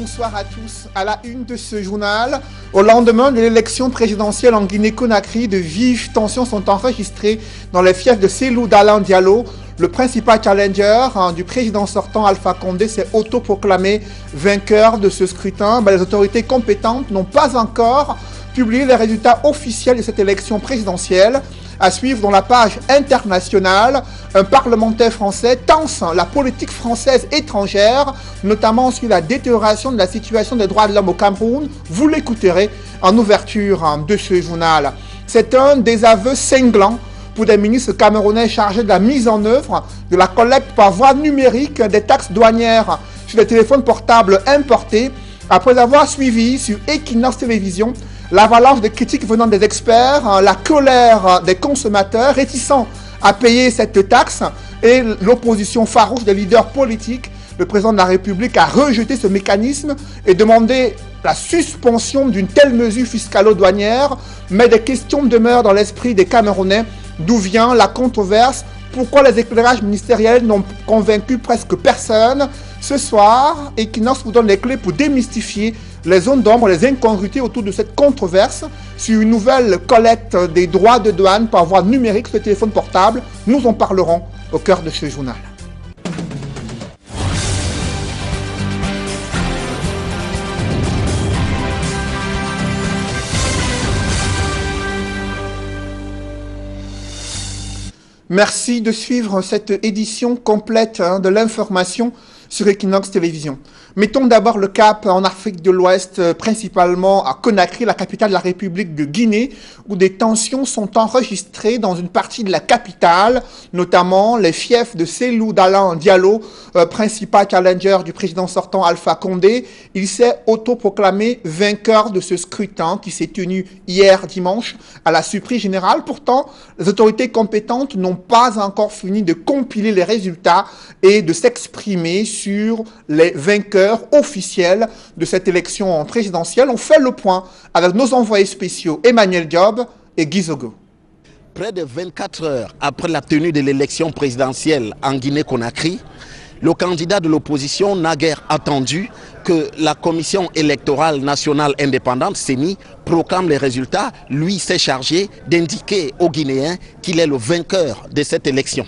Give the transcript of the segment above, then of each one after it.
bonsoir à tous. À la une de ce journal, au lendemain de l'élection présidentielle en Guinée-Conakry, de vives tensions sont enregistrées dans les fiefs de Cellou Dalein Diallo. Le principal challenger du président sortant Alpha Condé s'est autoproclamé vainqueur de ce scrutin. Les autorités compétentes n'ont pas encore publié les résultats officiels de cette élection présidentielle. À suivre dans la page internationale, un parlementaire français tense la politique française étrangère, notamment sur la détérioration de la situation des droits de l'homme au Cameroun. Vous l'écouterez en ouverture de ce journal. C'est un désaveu cinglant pour des ministres camerounais chargés de la mise en œuvre de la collecte par voie numérique des taxes douanières sur les téléphones portables importés, après avoir suivi sur Equinox Télévision l'avalanche de critiques venant des experts, la colère des consommateurs réticents à payer cette taxe et l'opposition farouche des leaders politiques. Le président de la République a rejeté ce mécanisme et demandé la suspension d'une telle mesure fiscalo-douanière, mais des questions demeurent dans l'esprit des Camerounais. D'où vient la controverse? Pourquoi les éclairages ministériels n'ont convaincu presque personne? Ce soir, Equinox vous donne les clés pour démystifier les zones d'ombre, les incongruités autour de cette controverse sur une nouvelle collecte des droits de douane par voie numérique sur le téléphone portable. Nous en parlerons au cœur de ce journal. Merci de suivre cette édition complète de l'information sur Equinox Télévision. Mettons d'abord le cap en Afrique de l'Ouest, principalement à Conakry, la capitale de la République de Guinée, où des tensions sont enregistrées dans une partie de la capitale, notamment les fiefs de Cellou Dalein Diallo, principal challenger du président sortant Alpha Condé. Il s'est autoproclamé vainqueur de ce scrutin qui s'est tenu hier dimanche à la surprise générale. Pourtant, les autorités compétentes n'ont pas encore fini de compiler les résultats et de s'exprimer sur les vainqueurs officiels de cette élection présidentielle. On fait le point avec nos envoyés spéciaux Emmanuel Diop et Guy Zogo. Près de 24 heures après la tenue de l'élection présidentielle en Guinée-Conakry, le candidat de l'opposition n'a guère attendu que la Commission électorale nationale indépendante, CENI, proclame les résultats. Lui s'est chargé d'indiquer aux Guinéens qu'il est le vainqueur de cette élection.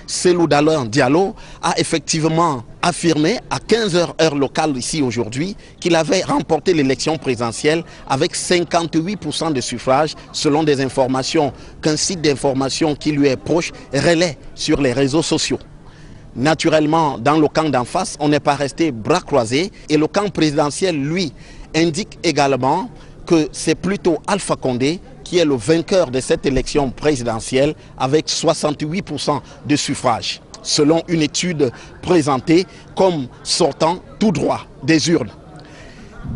Cellou Dalein Diallo a effectivement affirmé à 15 h heure locale ici aujourd'hui qu'il avait remporté l'élection présidentielle avec 58% de suffrages selon des informations qu'un site d'information qui lui est proche relaie sur les réseaux sociaux. Naturellement, dans le camp d'en face, on n'est pas resté bras croisés et le camp présidentiel, lui, indique également que c'est plutôt Alpha Condé qui est le vainqueur de cette élection présidentielle avec 68% de suffrages, selon une étude présentée comme sortant tout droit des urnes.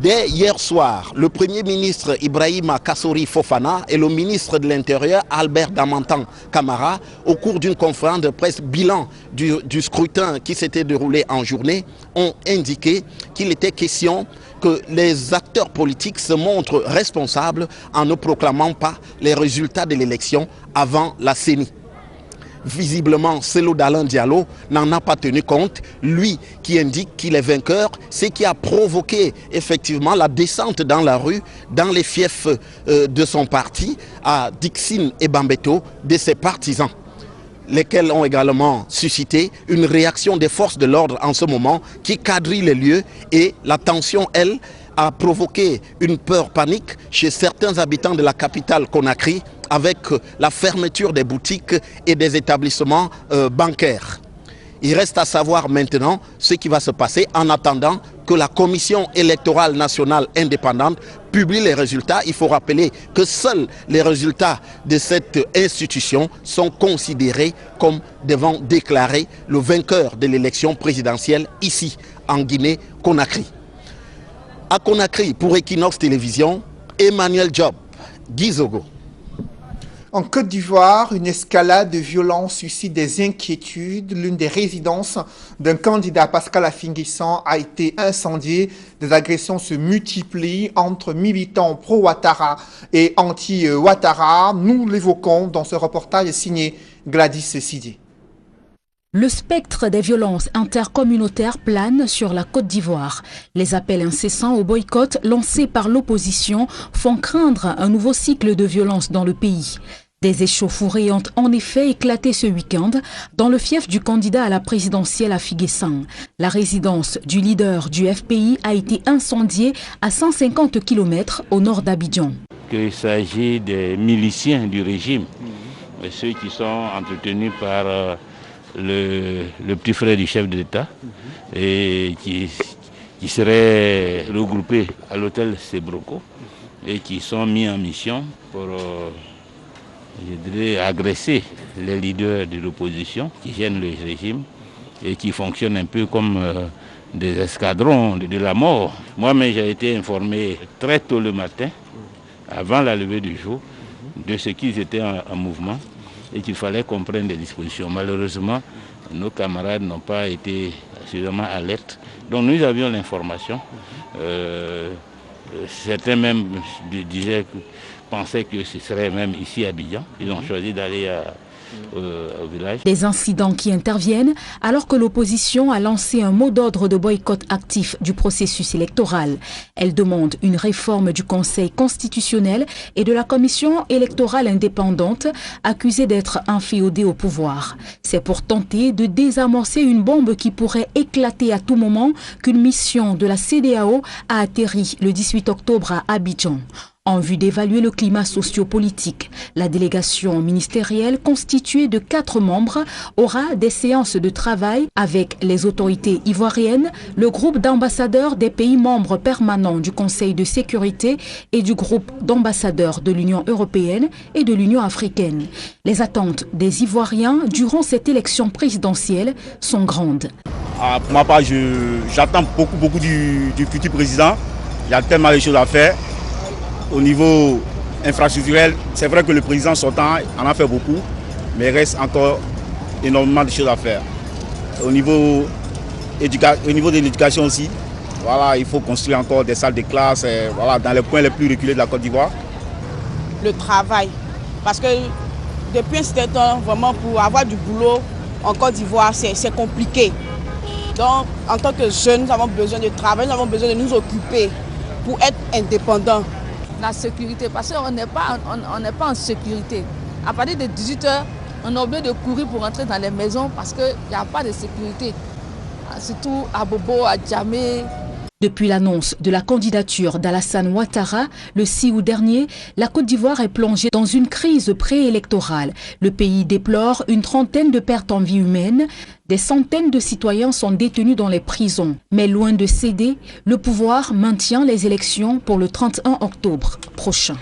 Dès hier soir, le Premier ministre Ibrahima Kassori Fofana et le ministre de l'Intérieur Albert Damantan Camara, au cours d'une conférence de presse bilan du scrutin qui s'était déroulé en journée, ont indiqué qu'il était question que les acteurs politiques se montrent responsables en ne proclamant pas les résultats de l'élection avant la CENI. Visiblement, Cellou Dalein Diallo n'en a pas tenu compte. Lui qui indique qu'il est vainqueur, c'est qui a provoqué effectivement la descente dans la rue, dans les fiefs de son parti, à Dixine et Bambeto, de ses partisans, lesquels ont également suscité une réaction des forces de l'ordre en ce moment qui quadrillent les lieux, et la tension, elle, a provoqué une peur panique chez certains habitants de la capitale Conakry avec la fermeture des boutiques et des établissements bancaires. Il reste à savoir maintenant ce qui va se passer en attendant que la Commission électorale nationale indépendante publie les résultats. Il faut rappeler que seuls les résultats de cette institution sont considérés comme devant déclarer le vainqueur de l'élection présidentielle ici en Guinée-Conakry. À Conakry, pour Equinox Télévision, Emmanuel Diop, Guy Zogo. En Côte d'Ivoire, une escalade de violence suscite des inquiétudes. L'une des résidences d'un candidat, Pascal Affinguissan, a été incendiée. Des agressions se multiplient entre militants pro-Ouattara et anti-Ouattara. Nous l'évoquons dans ce reportage signé Gladys Sidié. Le spectre des violences intercommunautaires plane sur la Côte d'Ivoire. Les appels incessants au boycott lancés par l'opposition font craindre un nouveau cycle de violence dans le pays. Des échauffourées ont en effet éclaté ce week-end dans le fief du candidat à la présidentielle à Figuesang. La résidence du leader du FPI a été incendiée à 150 km au nord d'Abidjan. Il s'agit des miliciens du régime, ceux qui sont entretenus par le petit frère du chef de l'État et qui seraient regroupés à l'hôtel Sebroco et qui sont mis en mission pour agresser les leaders de l'opposition qui gênent le régime et qui fonctionnent un peu comme des escadrons de la mort. Moi-même, j'ai été informé très tôt le matin, avant la levée du jour, de ce qu'ils étaient en mouvement et qu'il fallait qu'on prenne des dispositions. Malheureusement, nos camarades n'ont pas été suffisamment alertes. Donc nous avions l'information. Certains même pensaient que ce serait même ici à Abidjan. Ils ont choisi d'aller au village. Des incidents qui interviennent alors que l'opposition a lancé un mot d'ordre de boycott actif du processus électoral. Elle demande une réforme du Conseil constitutionnel et de la Commission électorale indépendante, accusée d'être inféodée au pouvoir. C'est pour tenter de désamorcer une bombe qui pourrait éclater à tout moment qu'une mission de la CEDEAO a atterri le 18 octobre à Abidjan. En vue d'évaluer le climat sociopolitique, la délégation ministérielle constituée de 4 membres aura des séances de travail avec les autorités ivoiriennes, le groupe d'ambassadeurs des pays membres permanents du Conseil de sécurité et du groupe d'ambassadeurs de l'Union européenne et de l'Union africaine. Les attentes des Ivoiriens durant cette élection présidentielle sont grandes. Pour ma part, j'attends beaucoup du futur président. Il y a tellement de choses à faire. Au niveau infrastructurel, c'est vrai que le président sortant en a fait beaucoup, mais il reste encore énormément de choses à faire. Au niveau de l'éducation aussi, voilà, il faut construire encore des salles de classe voilà, dans les coins les plus reculés de la Côte d'Ivoire. Le travail, parce que depuis un certain temps, vraiment pour avoir du boulot en Côte d'Ivoire, c'est compliqué. Donc en tant que jeunes, nous avons besoin de travail, nous avons besoin de nous occuper pour être indépendants. La sécurité, parce qu'on n'est pas en sécurité. À partir de 18 h, on est obligé de courir pour rentrer dans les maisons parce qu'il n'y a pas de sécurité. Surtout à Bobo, à Djamé. Depuis l'annonce de la candidature d'Alassane Ouattara, le 6 août dernier, la Côte d'Ivoire est plongée dans une crise préélectorale. Le pays déplore une trentaine de pertes en vie humaine. Des centaines de citoyens sont détenus dans les prisons. Mais loin de céder, le pouvoir maintient les élections pour le 31 octobre prochain.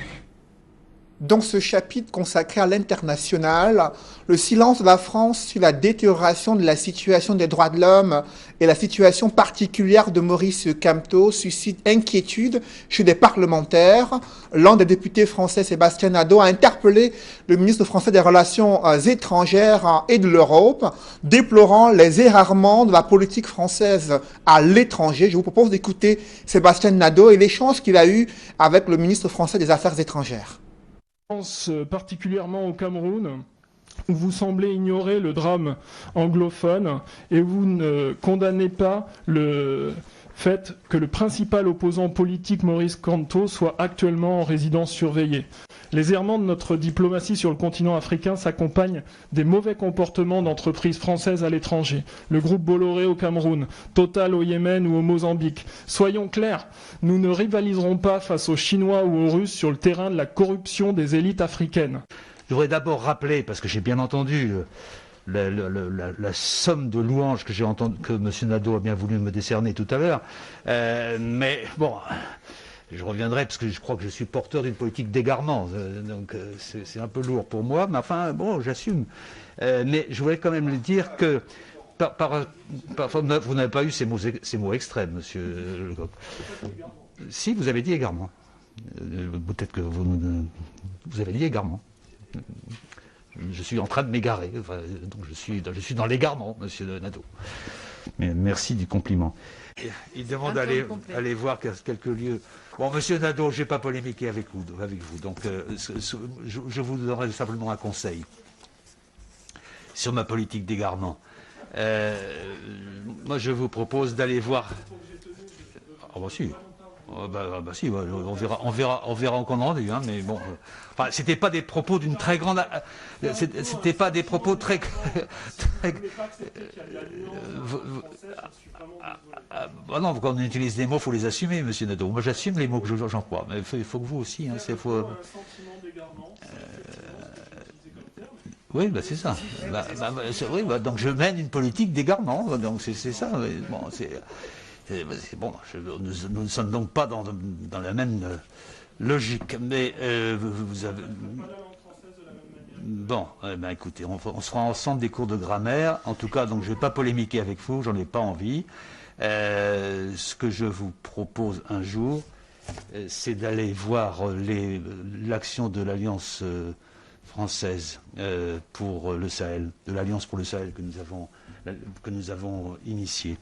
Dans ce chapitre consacré à l'international, le silence de la France sur la détérioration de la situation des droits de l'homme et la situation particulière de Maurice Kamto suscite inquiétude chez des parlementaires. L'un des députés français, Sébastien Nadeau, a interpellé le ministre français des Relations étrangères et de l'Europe, déplorant les errements de la politique française à l'étranger. Je vous propose d'écouter Sébastien Nadeau et l'échange qu'il a eu avec le ministre français des Affaires étrangères. Particulièrement au Cameroun, où vous semblez ignorer le drame anglophone et vous ne condamnez pas le fait que le principal opposant politique Maurice Kamto soit actuellement en résidence surveillée. Les errements de notre diplomatie sur le continent africain s'accompagnent des mauvais comportements d'entreprises françaises à l'étranger. Le groupe Bolloré au Cameroun, Total au Yémen ou au Mozambique. Soyons clairs, nous ne rivaliserons pas face aux Chinois ou aux Russes sur le terrain de la corruption des élites africaines. Je voudrais d'abord rappeler, parce que j'ai bien entendu la somme de louanges que j'ai entendu, que M. Nadeau a bien voulu me décerner tout à l'heure, mais bon... Je reviendrai parce que je crois que je suis porteur d'une politique d'égarement, donc c'est un peu lourd pour moi, mais enfin bon, j'assume. Mais je voulais quand même lui dire que vous n'avez pas eu ces mots extrêmes, monsieur Lecoq. Si, vous avez dit égarement. Peut-être que vous avez dit égarement. Je suis en train de m'égarer, enfin, donc je suis dans l'égarement, monsieur Nadeau. Mais merci du compliment. Il demande d'aller voir quelques lieux. Bon, monsieur Nadeau, je n'ai pas polémiqué avec vous, donc je vous donnerai simplement un conseil sur ma politique d'égarement. Moi, je vous propose d'aller voir. Ah bah si. Si, on verra en compte rendu, hein, mais bon. Enfin, c'était pas des propos d'une très grande. C'était pas des propos très. Non, quand on utilise des mots, il faut les assumer, monsieur Nadeau. Moi, j'assume les mots que j'emploie, mais il faut que vous aussi. Hein, oui, c'est ça. Oui, donc je mène une politique d'égarement. Donc c'est ça. Bon, bon, nous ne sommes donc pas dans la même logique. Mais vous avez. Bon, écoutez, on se fera ensemble des cours de grammaire. En tout cas, donc je ne vais pas polémiquer avec vous, j'en ai pas envie. Ce que je vous propose un jour, c'est d'aller voir l'action de l'Alliance française pour le Sahel, de l'Alliance pour le Sahel que nous avons initiée.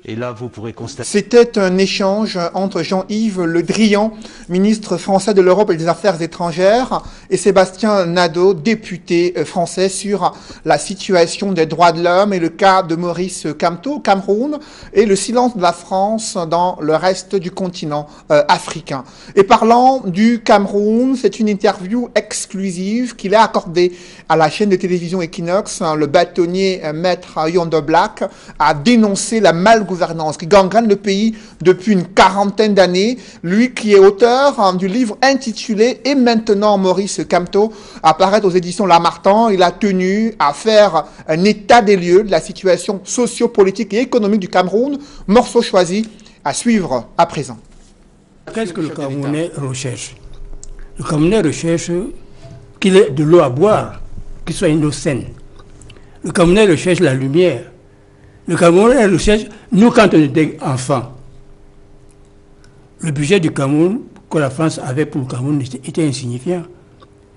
Et là, vous pourrez constater... C'était un échange entre Jean-Yves Le Drian, ministre français de l'Europe et des Affaires étrangères, et Sébastien Nadeau, député français, sur la situation des droits de l'homme et le cas de Maurice Kamto au Cameroun et le silence de la France dans le reste du continent africain. Et parlant du Cameroun, c'est une interview exclusive qu'il a accordée à la chaîne de télévision Equinox. Le bâtonnier Maître Yonder Black a dénoncé la malgouvernance qui gangrène le pays depuis une quarantaine d'années. Lui qui est auteur du livre intitulé « Et maintenant Maurice Kamto » apparaît aux éditions Lamartine. Il a tenu à faire un état des lieux de la situation socio-politique et économique du Cameroun. Morceau choisi à suivre à présent. Qu'est-ce que le Camerounais recherche? Le Camerounais recherche qu'il ait de l'eau à boire, qu'il soit une eau saine. Le Camerounais recherche la lumière. Le Camerounais recherche, nous quand on était enfants, le budget du Cameroun que la France avait pour le Cameroun était insignifiant.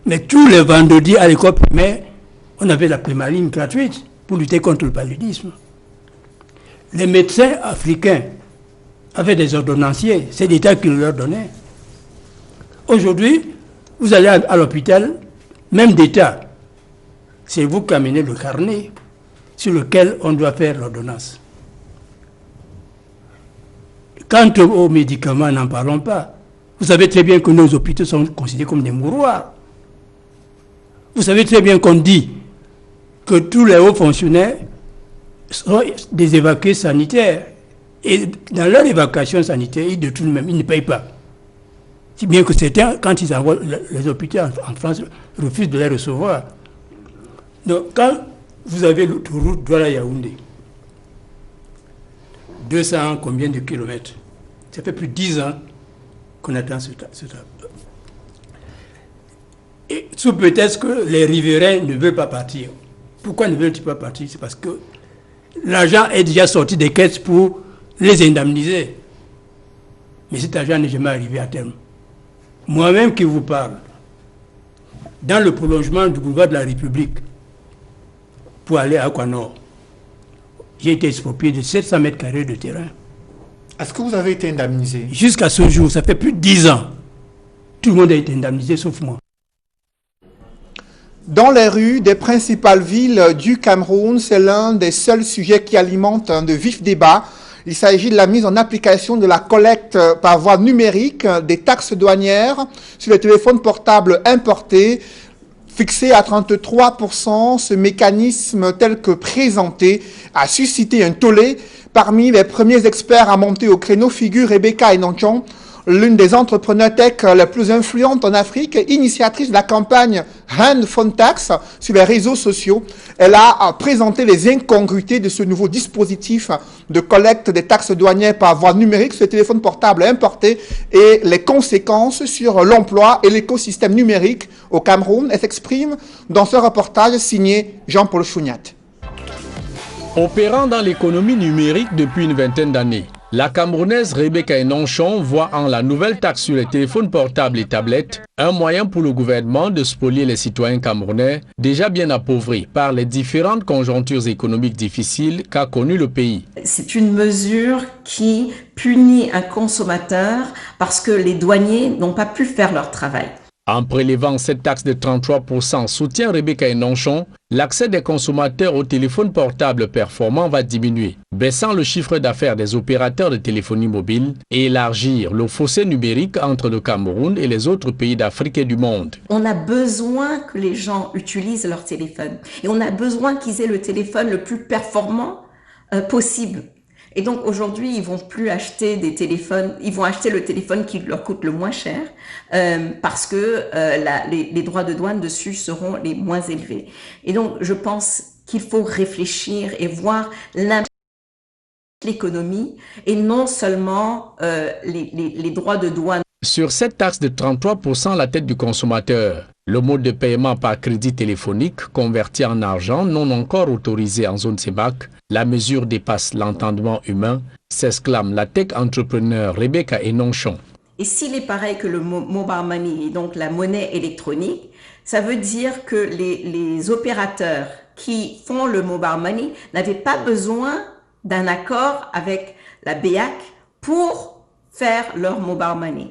Mais tous les vendredis à l'école primaire, on avait la primaline gratuite pour lutter contre le paludisme. Les médecins africains avaient des ordonnanciers, c'est l'État qui leur donnait. Aujourd'hui, vous allez à l'hôpital, même d'État, c'est vous qui amenez le carnet sur lequel on doit faire l'ordonnance. Quant aux médicaments, n'en parlons pas. Vous savez très bien que nos hôpitaux sont considérés comme des mouroirs. Vous savez très bien qu'on dit que tous les hauts fonctionnaires sont des évacués sanitaires. Et dans leur évacuation sanitaire, ils détournent même, ils ne payent pas. Si bien que certains, quand ils envoient les hôpitaux en France, refusent de les recevoir. Donc, quand vous avez l'autoroute Douala-Yaoundé, 200 combien de kilomètres? Ça fait plus de 10 ans qu'on attend ce travail. Et sous prétexte que les riverains ne veulent pas partir. Pourquoi ne veulent-ils pas partir? C'est parce que l'argent est déjà sorti des caisses pour les indemniser. Mais cet argent n'est jamais arrivé à terme. Moi-même qui vous parle, dans le prolongement du boulevard de la République, pour aller à Aquanor, j'ai été exproprié de 700 mètres carrés de terrain. Est-ce que vous avez été indemnisé? Jusqu'à ce jour, ça fait plus de 10 ans. Tout le monde a été indemnisé, sauf moi. Dans les rues des principales villes du Cameroun, c'est l'un des seuls sujets qui alimente de vifs débats. Il s'agit de la mise en application de la collecte par voie numérique des taxes douanières sur les téléphones portables importés. Fixé à 33%, ce mécanisme tel que présenté a suscité un tollé. Parmi les premiers experts à monter au créneau figure Rebecca Enonchon, l'une des entrepreneurs tech les plus influentes en Afrique, initiatrice de la campagne Hand Phone Tax sur les réseaux sociaux. Elle a présenté les incongruités de ce nouveau dispositif de collecte des taxes douanières par voie numérique sur les téléphones portables importés et les conséquences sur l'emploi et l'écosystème numérique au Cameroun. Elle s'exprime dans ce reportage signé Jean-Paul Chouniat. Opérant dans l'économie numérique depuis une vingtaine d'années, la Camerounaise Rebecca Enonchon voit en la nouvelle taxe sur les téléphones portables et tablettes un moyen pour le gouvernement de spolier les citoyens camerounais déjà bien appauvris par les différentes conjonctures économiques difficiles qu'a connues le pays. C'est une mesure qui punit un consommateur parce que les douaniers n'ont pas pu faire leur travail. En prélevant cette taxe de 33%, soutient Rebecca Enonchon, l'accès des consommateurs aux téléphones portables performants va diminuer, baissant le chiffre d'affaires des opérateurs de téléphonie mobile et élargir le fossé numérique entre le Cameroun et les autres pays d'Afrique et du monde. On a besoin que les gens utilisent leur téléphone et on a besoin qu'ils aient le téléphone le plus performant possible. Et donc aujourd'hui, ils vont plus acheter des téléphones, ils vont acheter le téléphone qui leur coûte le moins cher parce que les droits de douane dessus seront les moins élevés. Et donc je pense qu'il faut réfléchir et voir l'impact de l'économie et non seulement les droits de douane. Sur cette taxe de 33% à la tête du consommateur, le mode de paiement par crédit téléphonique converti en argent non encore autorisé en zone CEMAC, la mesure dépasse l'entendement humain, s'exclame la tech entrepreneur Rebecca Enonchon. Et s'il est pareil que le mobile money, donc la monnaie électronique, ça veut dire que les opérateurs qui font le mobile money n'avaient pas besoin d'un accord avec la BEAC pour faire leur mobile money.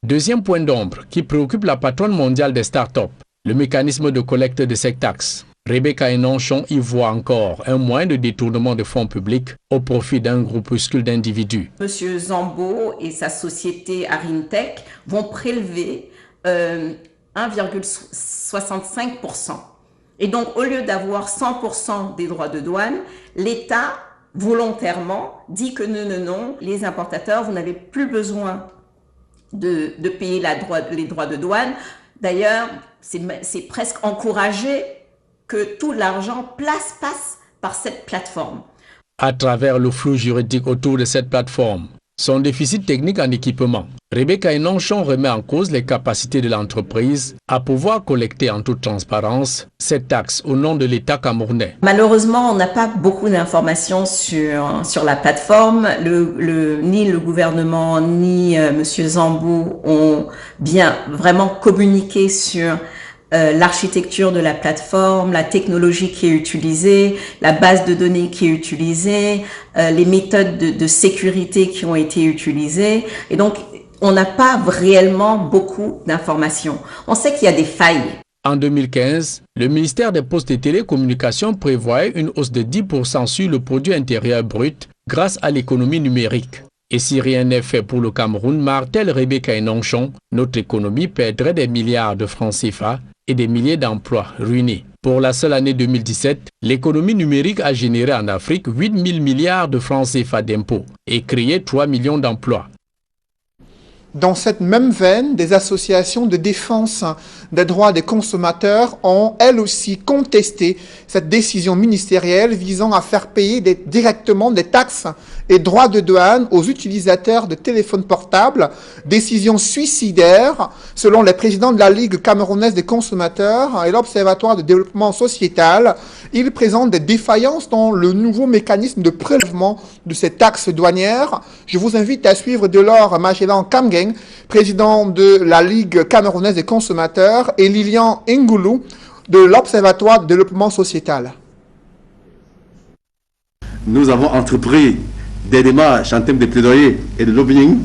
Deuxième point d'ombre qui préoccupe la patronne mondiale des startups, le mécanisme de collecte de cette taxe. Rebecca Enonchon y voit encore un moyen de détournement de fonds publics au profit d'un groupuscule d'individus. Monsieur Zambo et sa société Arintech vont prélever 1,65%. Et donc, au lieu d'avoir 100% des droits de douane, l'État, volontairement, dit que non, les importateurs, vous n'avez plus besoin de payer les droits de douane. D'ailleurs, c'est presque encouragé que tout l'argent passe par cette plateforme. À travers le flou juridique autour de cette plateforme, son déficit technique en équipement, Rebecca Enonchon remet en cause les capacités de l'entreprise à pouvoir collecter en toute transparence cette taxe au nom de l'État camerounais. Malheureusement, on n'a pas beaucoup d'informations sur la plateforme. Ni le gouvernement, ni M. Zambou ont bien vraiment communiqué sur l'architecture de la plateforme, la technologie qui est utilisée, la base de données qui est utilisée, les méthodes de sécurité qui ont été utilisées. Et donc, on n'a pas réellement beaucoup d'informations. On sait qu'il y a des failles. En 2015, le ministère des Postes et Télécommunications prévoyait une hausse de 10% sur le produit intérieur brut grâce à l'économie numérique. Et si rien n'est fait pour le Cameroun, martèle Rebecca Enonchon, notre économie perdrait des milliards de francs CFA et des milliers d'emplois ruinés. Pour la seule année 2017, l'économie numérique a généré en Afrique 8 000 milliards de francs CFA d'impôts et créé 3 millions d'emplois. Dans cette même veine, des associations de défense des droits des consommateurs ont, elles aussi, contesté cette décision ministérielle visant à faire payer directement des taxes et droits de douane aux utilisateurs de téléphones portables. Décision suicidaire, selon les présidents de la Ligue camerounaise des consommateurs et l'Observatoire de développement sociétal. Ils présentent des défaillances dans le nouveau mécanisme de prélèvement de ces taxes douanières. Je vous invite à suivre Delors Magellan Kamgeng, président de la Ligue camerounaise des consommateurs, et Lilian Ngoulou de l'Observatoire de développement sociétal. Nous avons entrepris des démarches en termes de plaidoyer et de lobbying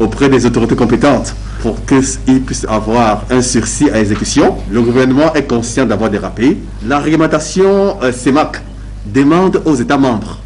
auprès des autorités compétentes pour qu'ils puissent avoir un sursis à exécution. Le gouvernement est conscient d'avoir dérapé. La réglementation CEMAC demande aux États membres,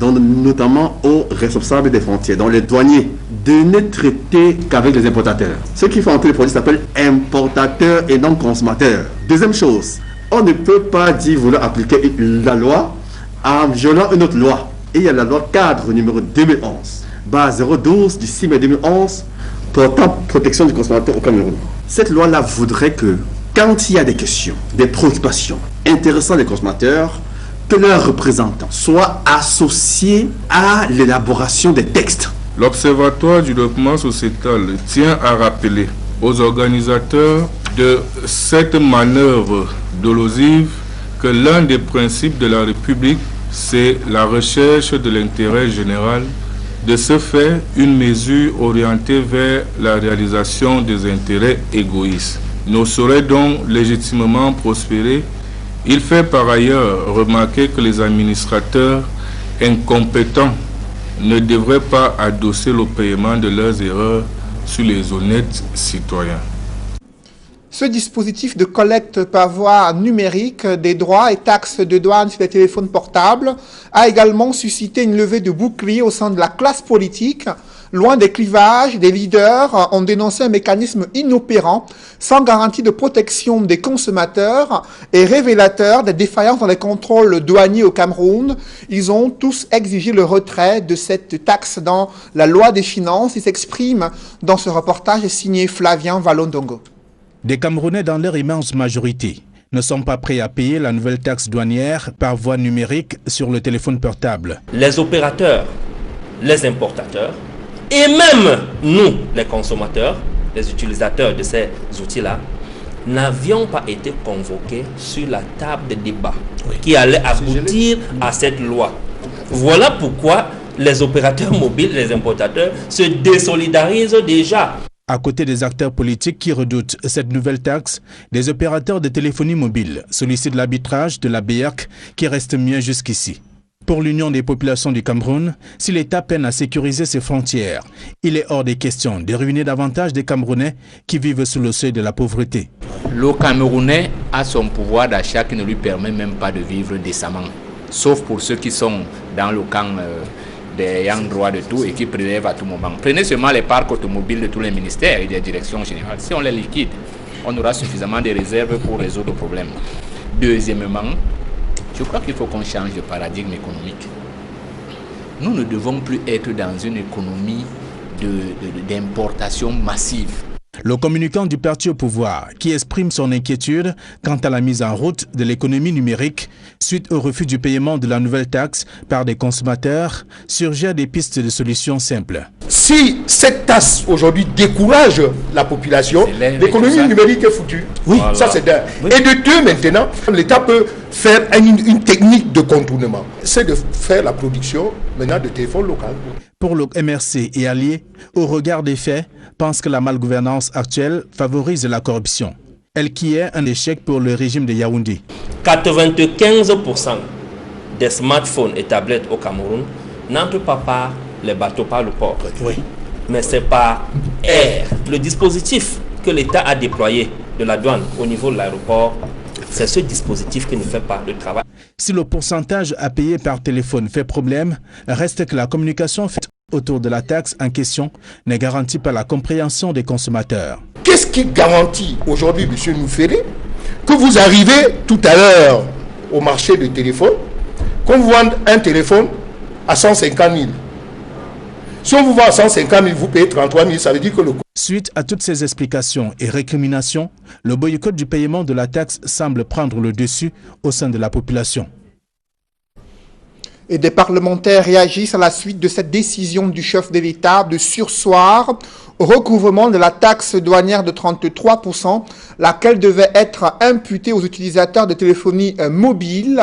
donc notamment aux responsables des frontières, dont les douaniers, de ne traiter qu'avec les importateurs. Ceux qui font entrer les produits s'appellent importateurs et non consommateurs. Deuxième chose, on ne peut pas dire vouloir appliquer la loi en violant une autre loi. Et il y a la loi cadre numéro 2011, base 012 du 6 mai 2011, portant protection du consommateur au Cameroun. Cette loi-là voudrait que, quand il y a des questions, des préoccupations intéressant les consommateurs, que leurs représentants soient associés à l'élaboration des textes. L'Observatoire du développement sociétal tient à rappeler aux organisateurs de cette manœuvre dolosive que l'un des principes de la République, c'est la recherche de l'intérêt général. De ce fait, une mesure orientée vers la réalisation des intérêts égoïstes ne saurait donc légitimement prospérer. Il fait par ailleurs remarquer que les administrateurs incompétents ne devraient pas adosser le paiement de leurs erreurs sur les honnêtes citoyens. Ce dispositif de collecte par voie numérique des droits et taxes de douane sur les téléphones portables a également suscité une levée de boucliers au sein de la classe politique. Loin des clivages, des leaders ont dénoncé un mécanisme inopérant, sans garantie de protection des consommateurs et révélateur des défaillances dans les contrôles douaniers au Cameroun. Ils ont tous exigé le retrait de cette taxe dans la loi des finances. Ils s'expriment dans ce reportage signé Flavien Valondongo. Des Camerounais dans leur immense majorité ne sont pas prêts à payer la nouvelle taxe douanière par voie numérique sur le téléphone portable. Les opérateurs, les importateurs, et même nous, les consommateurs, les utilisateurs de ces outils-là, n'avions pas été convoqués sur la table de débat qui allait aboutir à cette loi. Voilà pourquoi les opérateurs mobiles, les importateurs, se désolidarisent déjà. À côté des acteurs politiques qui redoutent cette nouvelle taxe, des opérateurs de téléphonie mobile sollicitent l'arbitrage de la BEAC qui reste mieux jusqu'ici. Pour l'Union des populations du Cameroun, si l'État peine à sécuriser ses frontières, il est hors des questions de ruiner davantage des Camerounais qui vivent sous le seuil de la pauvreté. Le Camerounais a son pouvoir d'achat qui ne lui permet même pas de vivre décemment, sauf pour ceux qui sont dans le camp des ayants droit de tout et qui prélèvent à tout moment. Prenez seulement les parcs automobiles de tous les ministères et des directions générales. Si on les liquide, on aura suffisamment de réserves pour résoudre le problème. Deuxièmement, je crois qu'il faut qu'on change de paradigme économique. Nous ne devons plus être dans une économie d'importation massive. Le communicant du parti au pouvoir, qui exprime son inquiétude quant à la mise en route de l'économie numérique suite au refus du paiement de la nouvelle taxe par des consommateurs, suggère des pistes de solutions simples. Si cette taxe aujourd'hui décourage la population, l'économie numérique est foutue. Oui, voilà. Ça c'est d'un. Oui. Et de deux, maintenant, l'État peut faire une technique de contournement. C'est de faire la production maintenant de téléphones locaux. Pour le MRC et alliés, au regard des faits, pense que la malgouvernance actuelle favorise la corruption. Elle qui est un échec pour le régime de Yaoundé. 95% des smartphones et tablettes au Cameroun n'entrent pas par les bateaux, par le port. Oui. Mais c'est par air. Le dispositif que l'État a déployé de la douane au niveau de l'aéroport, c'est ce dispositif qui ne fait pas le travail. Si le pourcentage à payer par téléphone fait problème, reste que la communication faite autour de la taxe en question ne garantit pas la compréhension des consommateurs. Qu'est-ce qui garantit aujourd'hui, M. Nouféré, que vous arrivez tout à l'heure au marché de téléphone, qu'on vous vende un téléphone à 150 000 ? Si on vous vend à 150 000, vous payez 33 000, ça veut dire que le... Suite à toutes ces explications et récriminations, le boycott du paiement de la taxe semble prendre le dessus au sein de la population. Et des parlementaires réagissent à la suite de cette décision du chef de l'État de surseoir au recouvrement de la taxe douanière de 33%, laquelle devait être imputée aux utilisateurs de téléphonie mobile.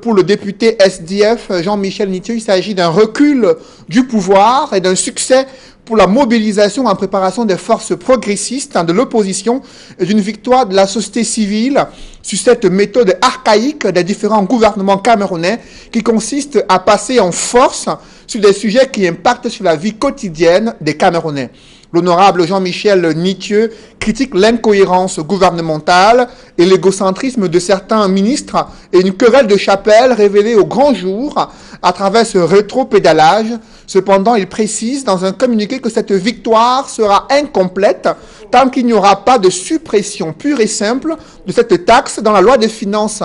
Pour le député SDF Jean-Michel Nitieux, il s'agit d'un recul du pouvoir et d'un succès pour la mobilisation en préparation des forces progressistes de l'opposition et d'une victoire de la société civile sur cette méthode archaïque des différents gouvernements camerounais qui consiste à passer en force sur des sujets qui impactent sur la vie quotidienne des Camerounais. L'honorable Jean-Michel Nitieux critique l'incohérence gouvernementale et l'égocentrisme de certains ministres et une querelle de chapelle révélée au grand jour à travers ce rétro-pédalage. Cependant, il précise dans un communiqué que cette victoire sera incomplète tant qu'il n'y aura pas de suppression pure et simple de cette taxe dans la loi des finances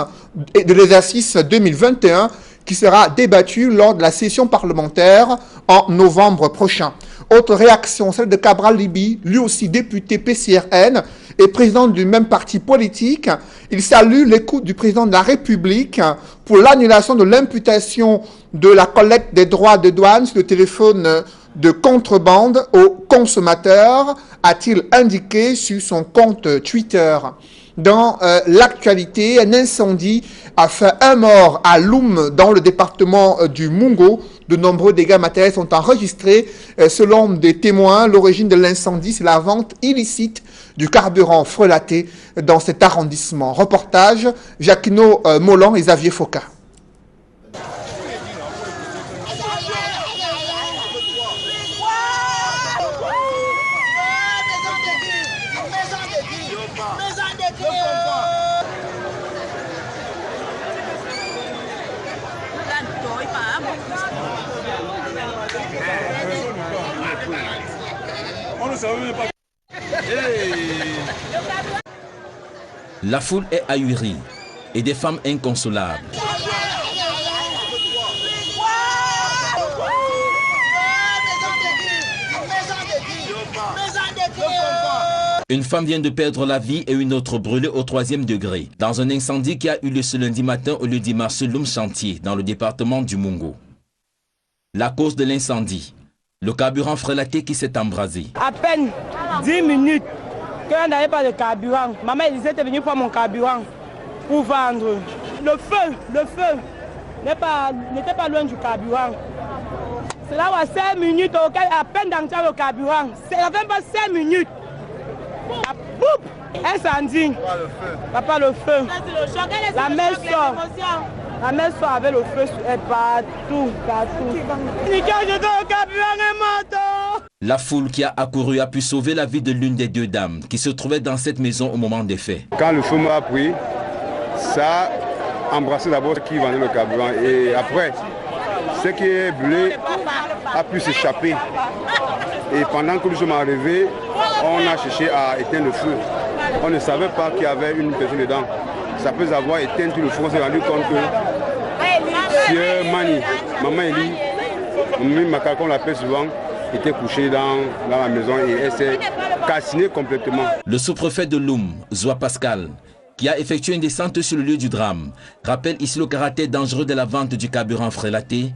de l'exercice 2021 qui sera débattue lors de la session parlementaire en novembre prochain. Autre réaction, celle de Cabral Libi, lui aussi député PCRN et président du même parti politique. Il salue l'écoute du président de la République pour l'annulation de l'imputation de la collecte des droits de douane sur le téléphone de contrebande aux consommateurs, a-t-il indiqué sur son compte Twitter. Dans l'actualité, un incendie a fait un mort à Loum dans le département du Mungo. De nombreux dégâts matériels sont enregistrés. Selon des témoins, l'origine de l'incendie, c'est la vente illicite du carburant frelaté dans cet arrondissement. Reportage, Jacquino Mollan et Xavier Foka. La foule est ahurie et des femmes inconsolables. Une femme vient de perdre la vie et une autre brûlée au 3e degré dans un incendie qui a eu lieu ce lundi matin au lieu d'Imarse Loum Chantier dans le département du Mungo. La cause de l'incendie, le carburant frélaté qui s'est embrasé. À peine 10 minutes qu'on n'avait pas de carburant. Maman Elisée était venue prendre mon carburant pour vendre. Le feu n'était pas loin du carburant. C'est là où à 5 minutes, à peine d'entrer le carburant. C'est même pas 5 minutes. Incendie. Papa, le feu. La mère sort. La mère sort avec le feu partout. La foule qui a accouru a pu sauver la vie de l'une des 2 dames qui se trouvait dans cette maison au moment des faits. Quand le feu m'a pris, ça a embrassé d'abord ce qui vendait le carburant. Et après, ce qui est brûlé a pu s'échapper. Et pendant que nous sommes arrivés, on a cherché à éteindre le feu. On ne savait pas qu'il y avait une personne dedans. Ça peut avoir éteint tout le feu. On s'est rendu compte que Monsieur Mani, Maman Eli, Mimi qu'on l'appelle souvent, était couchée dans la maison et elle s'est calcinée complètement. Le sous-préfet de Loum, Zoa Pascal, qui a effectué une descente sur le lieu du drame, rappelle ici le caractère dangereux de la vente du carburant frélaté,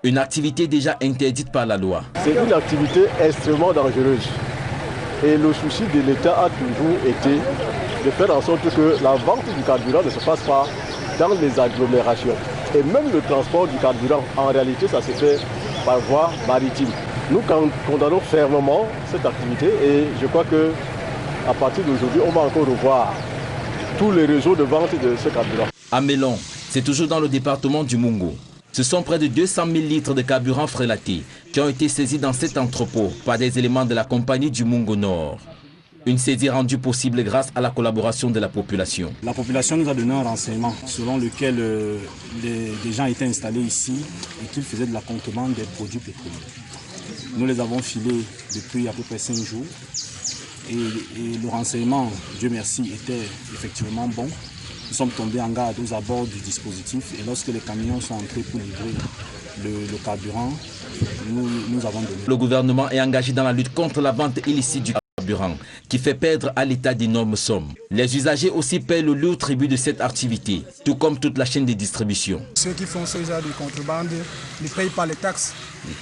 une activité déjà interdite par la loi. C'est une activité extrêmement dangereuse. Et le souci de l'État a toujours été de faire en sorte que la vente du carburant ne se fasse pas dans les agglomérations. Et même le transport du carburant, en réalité, ça se fait par voie maritime. Nous condamnons fermement cette activité et je crois qu'à partir d'aujourd'hui, on va encore revoir tous les réseaux de vente de ce carburant. À Mélon, c'est toujours dans le département du Mungo. Ce sont près de 200 000 litres de carburant frélaté qui ont été saisis dans cet entrepôt par des éléments de la compagnie du Mungo Nord. Une saisie rendue possible grâce à la collaboration de la population. La population nous a donné un renseignement selon lequel des gens étaient installés ici et qu'ils faisaient de la contrebande des produits pétroliers. Nous les avons filés depuis à peu près 5 jours et le renseignement, Dieu merci, était effectivement bon. Nous sommes tombés en garde aux abords du dispositif et lorsque les camions sont entrés pour livrer le carburant, nous avons donné. Le gouvernement est engagé dans la lutte contre la vente illicite du carburant qui fait perdre à l'État d'énormes sommes. Les usagers aussi paient le lourd tribut de cette activité, tout comme toute la chaîne de distribution. Ceux qui font ce genre de contrebande ne payent pas les taxes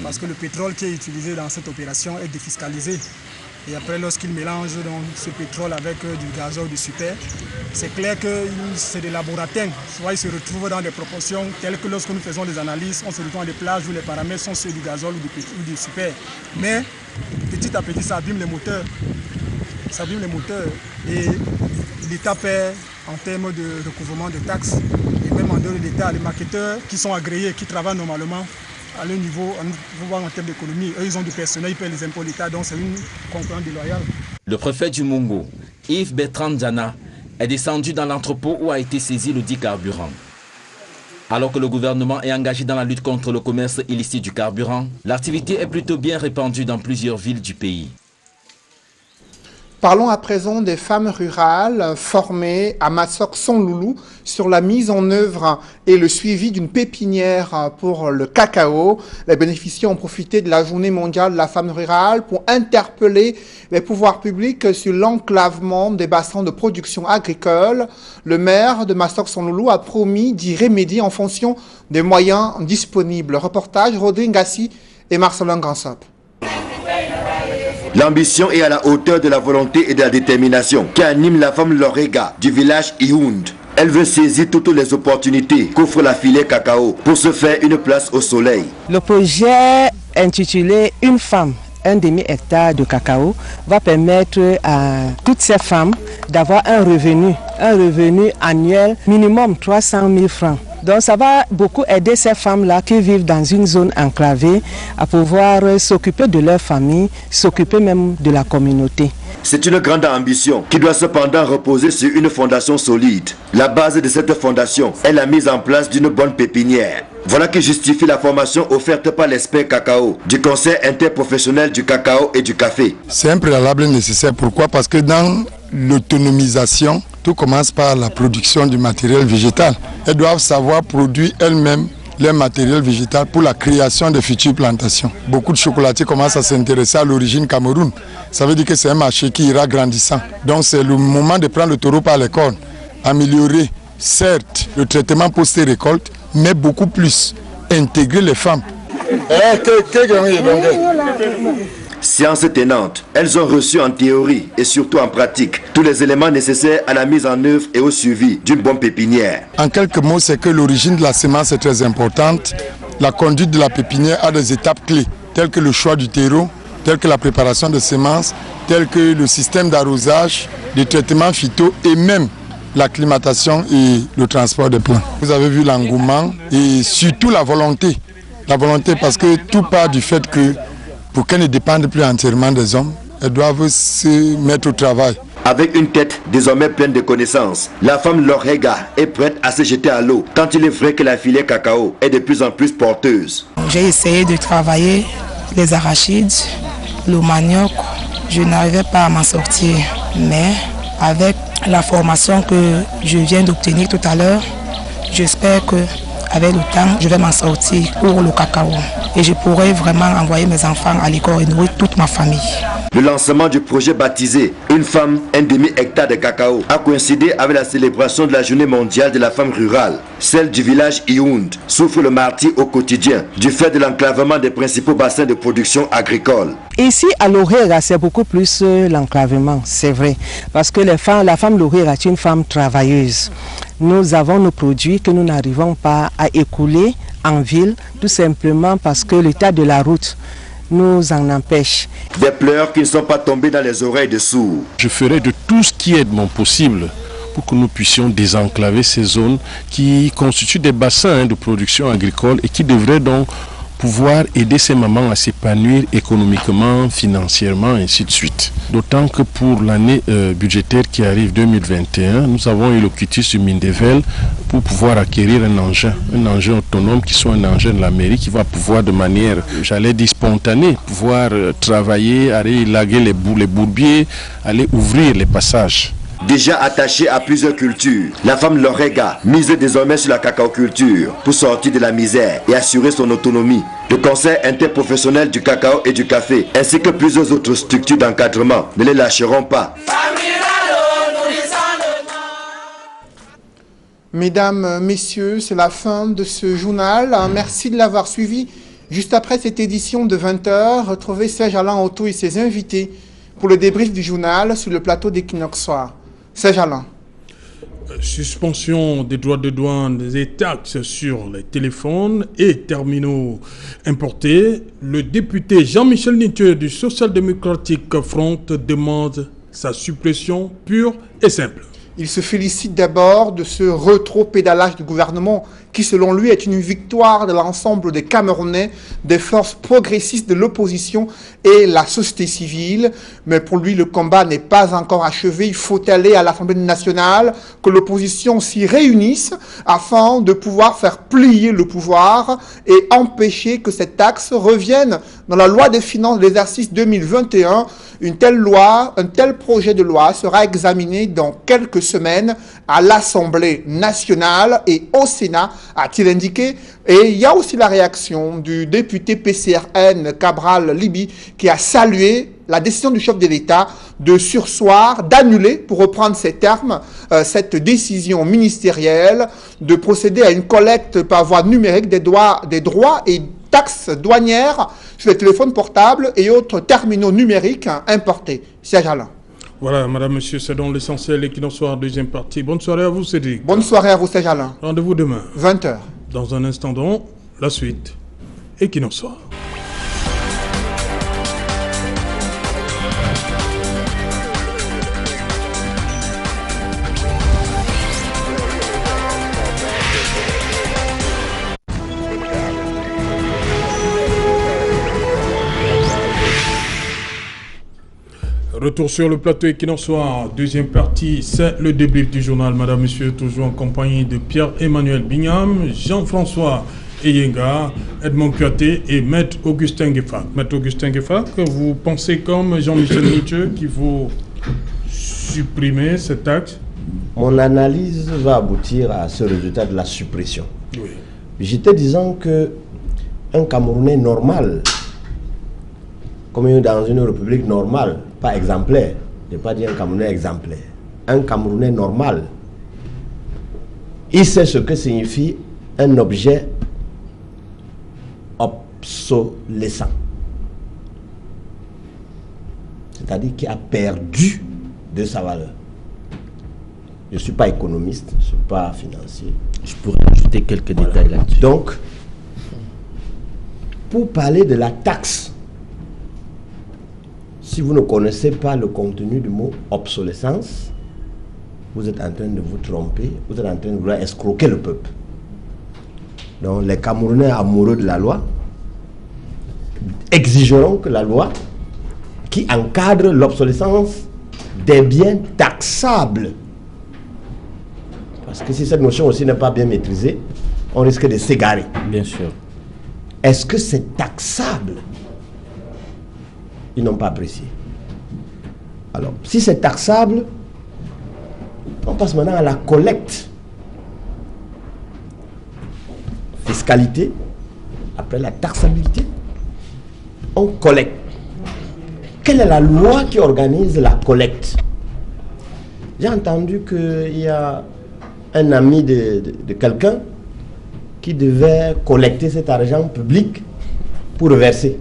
parce que le pétrole qui est utilisé dans cette opération est défiscalisé. Et après, lorsqu'ils mélangent donc ce pétrole avec du gazole, du super, c'est clair que c'est des laboratoires. Soit ils se retrouvent dans des proportions telles que lorsque nous faisons des analyses, on se retrouve dans des plages où les paramètres sont ceux du gazole ou du super. Mais petit à petit, ça abîme les moteurs. Ça abîme les moteurs. Et l'État paie en termes de recouvrement de taxes. Et même en dehors de l'État, les marketeurs qui sont agréés, qui travaillent normalement, à leur niveau, en termes d'économie, eux ils ont du personnel, ils paient les impôts d'État, donc c'est une concurrence déloyale. Le préfet du Mungo, Yves Bertrand Diana, est descendu dans l'entrepôt où a été saisi le dit carburant. Alors que le gouvernement est engagé dans la lutte contre le commerce illicite du carburant, l'activité est plutôt bien répandue dans plusieurs villes du pays. Parlons à présent des femmes rurales formées à Masok-Son-Loulou sur la mise en œuvre et le suivi d'une pépinière pour le cacao. Les bénéficiaires ont profité de la journée mondiale de la femme rurale pour interpeller les pouvoirs publics sur l'enclavement des bassins de production agricole. Le maire de Masok-Son-Loulou a promis d'y remédier en fonction des moyens disponibles. Reportage Rodrigue Ngassi et Marcelin Gansop. L'ambition est à la hauteur de la volonté et de la détermination qui anime la femme Lorega du village Ihound. Elle veut saisir toutes les opportunités qu'offre la filière cacao pour se faire une place au soleil. Le projet intitulé « Une femme, un demi-hectare de cacao » va permettre à toutes ces femmes d'avoir un revenu annuel minimum 300 000 francs. Donc ça va beaucoup aider ces femmes-là qui vivent dans une zone enclavée à pouvoir s'occuper de leur famille, s'occuper même de la communauté. C'est une grande ambition qui doit cependant reposer sur une fondation solide. La base de cette fondation est la mise en place d'une bonne pépinière. Voilà qui justifie la formation offerte par l'expert cacao du Conseil interprofessionnel du cacao et du café. C'est un préalable nécessaire. Pourquoi? Parce que dans l'autonomisation, tout commence par la production du matériel végétal. Elles doivent savoir produire elles-mêmes leur matériel végétal pour la création de futures plantations. Beaucoup de chocolatiers commencent à s'intéresser à l'origine Cameroun. Ça veut dire que c'est un marché qui ira grandissant. Donc c'est le moment de prendre le taureau par les cornes, améliorer certes le traitement post-récolte, mais beaucoup plus intégrer les femmes. Séance tenante, elles ont reçu en théorie et surtout en pratique tous les éléments nécessaires à la mise en œuvre et au suivi d'une bonne pépinière. En quelques mots, c'est que l'origine de la semence est très importante. La conduite de la pépinière a des étapes clés, telles que le choix du terreau, telles que la préparation des semences, telles que le système d'arrosage, des traitements phyto et même l'acclimatation et le transport des plants. Vous avez vu l'engouement et surtout la volonté. La volonté parce que tout part du fait que pour qu'elles ne dépendent plus entièrement des hommes, elles doivent se mettre au travail. Avec une tête désormais pleine de connaissances, la femme Lorega est prête à se jeter à l'eau quand il est vrai que la filière cacao est de plus en plus porteuse. J'ai essayé de travailler les arachides, le manioc. Je n'arrivais pas à m'en sortir, mais avec la formation que je viens d'obtenir tout à l'heure, j'espère que avec le temps, je vais m'en sortir pour le cacao. Et je pourrai vraiment envoyer mes enfants à l'école et nourrir toute ma famille. Le lancement du projet baptisé « Une femme, un demi-hectare de cacao » a coïncidé avec la célébration de la journée mondiale de la femme rurale. Celle du village Ihund souffre le martyre au quotidien du fait de l'enclavement des principaux bassins de production agricole. Ici à Lorega, c'est beaucoup plus l'enclavement, c'est vrai. Parce que la femme Lorega est une femme travailleuse. Nous avons nos produits que nous n'arrivons pas à écouler en ville, tout simplement parce que l'état de la route nous en empêche. Des pleurs qui ne sont pas tombés dans les oreilles de sourds. Je ferai de tout ce qui est de mon possible pour que nous puissions désenclaver ces zones qui constituent des bassins de production agricole et qui devraient donc pouvoir aider ces mamans à s'épanouir économiquement, financièrement, et ainsi de suite. D'autant que pour l'année budgétaire qui arrive 2021, nous avons eu le quitus du Mindevel pour pouvoir acquérir un engin autonome qui soit un engin de la mairie qui va pouvoir de manière, j'allais dire spontanée, pouvoir travailler, aller élaguer les bourbiers, aller ouvrir les passages. Déjà attachée à plusieurs cultures, la femme Lorega mise désormais sur la cacaoculture pour sortir de la misère et assurer son autonomie. Le Conseil interprofessionnel du cacao et du café, ainsi que plusieurs autres structures d'encadrement, ne les lâcheront pas. Mesdames, messieurs, c'est la fin de ce journal. Merci de l'avoir suivi. Juste après cette édition de 20h, retrouvez Serge Alain Otto et ses invités pour le débrief du journal sur le plateau d'Equinox Soir. Serge Alain. Suspension des droits de douane et taxes sur les téléphones et terminaux importés. Le député Jean-Michel Nithieu du Social-Démocratique Front demande sa suppression pure et simple. Il se félicite d'abord de ce rétro-pédalage du gouvernement qui, selon lui, est une victoire de l'ensemble des Camerounais, des forces progressistes de l'opposition et la société civile. Mais pour lui, le combat n'est pas encore achevé. Il faut aller à l'Assemblée nationale, que l'opposition s'y réunisse afin de pouvoir faire plier le pouvoir et empêcher que cette taxe revienne dans la loi des finances de l'exercice 2021. Une telle loi, un tel projet de loi sera examiné dans quelques semaines à l'Assemblée nationale et au Sénat, a-t-il indiqué. Et il y a aussi la réaction du député PCRN Cabral Libi qui a salué la décision du chef de l'État de surseoir, d'annuler, pour reprendre ces termes, cette décision ministérielle de procéder à une collecte par voie numérique des droits et taxes douanières sur les téléphones portables et autres terminaux numériques importés. Serge Alain. Voilà, madame, monsieur, c'est donc l'essentiel Equinox Soir, deuxième partie. Bonne soirée à vous, Cédric. Bonne soirée à vous, Serge Alain. Rendez-vous demain. 20h. Dans un instant donc, la suite. Equinox Soir. Retour sur le plateau Equinox Soir, deuxième partie, c'est le débrief du journal. Madame, monsieur, toujours en compagnie de Pierre-Emmanuel Bignam, Jean-François Eyenga, Edmond Kouyaté et Maître Augustin Gueffak. Maître Augustin Gueffak, vous pensez comme Jean-Michel Nietzsche qu'il faut supprimer cette taxe? Mon analyse va aboutir à ce résultat de la suppression. Oui. J'étais disant que un Camerounais normal, comme dans une république normale, pas exemplaire, je n'ai pas dit un Camerounais exemplaire, un Camerounais normal, il sait ce que signifie un objet obsolescent. C'est-à-dire qui a perdu de sa valeur. Je ne suis pas économiste, je ne suis pas financier. Je pourrais ajouter quelques détails là-dessus. Donc, pour parler de la taxe, si vous ne connaissez pas le contenu du mot obsolescence, vous êtes en train de vous tromper, vous êtes en train de vouloir escroquer le peuple. Donc, les Camerounais amoureux de la loi exigeront que la loi qui encadre l'obsolescence des biens taxables. Parce que si cette notion aussi n'est pas bien maîtrisée, on risque de s'égarer. Bien sûr. Est-ce que c'est taxable? Ils n'ont pas apprécié. Alors, si c'est taxable, on passe maintenant à la collecte. Fiscalité, après la taxabilité, on collecte. Quelle est la loi qui organise la collecte? J'ai entendu qu'il y a un ami de quelqu'un qui devait collecter cet argent public pour reverser.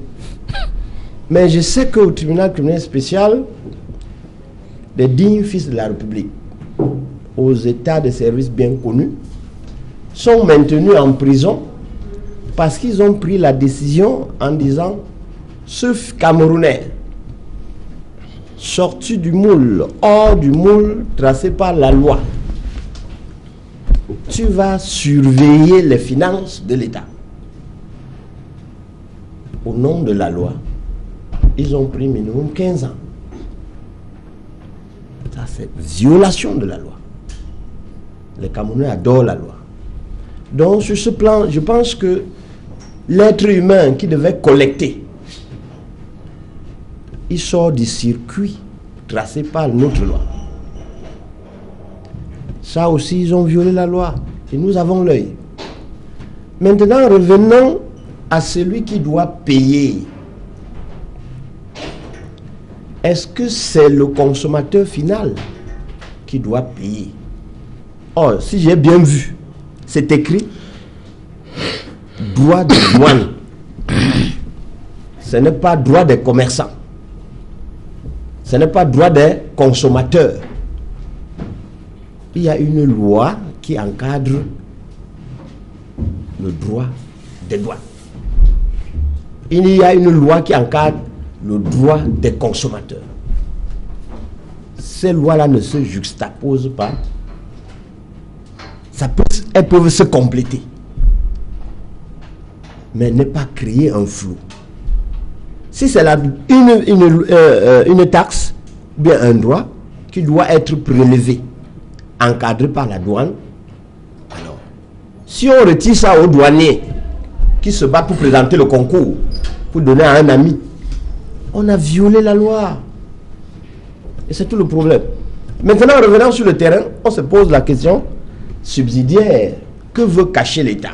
Mais je sais qu'au tribunal criminel spécial, les dignes fils de la République, aux états de service bien connus, sont maintenus en prison parce qu'ils ont pris la décision en disant ce Camerounais sorti du moule, hors du moule tracé par la loi, tu vas surveiller les finances de l'État. Au nom de la loi, ils ont pris minimum 15 ans. Ça, c'est violation de la loi. Les Camerounais adorent la loi. Donc, sur ce plan, je pense que l'être humain qui devait collecter, il sort du circuit tracé par notre loi. Ça aussi, ils ont violé la loi. Et nous avons l'œil. Maintenant, revenons à celui qui doit payer. Est-ce que c'est le consommateur final qui doit payer? Or, si j'ai bien vu, c'est écrit droit de douane. Ce n'est pas droit des commerçants. Ce n'est pas droit des consommateurs. Il y a une loi qui encadre le droit des douanes. Il y a une loi qui encadre le droit des consommateurs. Ces lois-là ne se juxtaposent pas. Elles peuvent se compléter. Mais ne pas créer un flou. Si c'est une taxe, bien un droit qui doit être prélevé, encadré par la douane, alors, si on retire ça au douanier qui se bat pour présenter le concours, pour donner à un ami, on a violé la loi. Et c'est tout le problème. Maintenant, en revenant sur le terrain, on se pose la question subsidiaire. Que veut cacher l'État?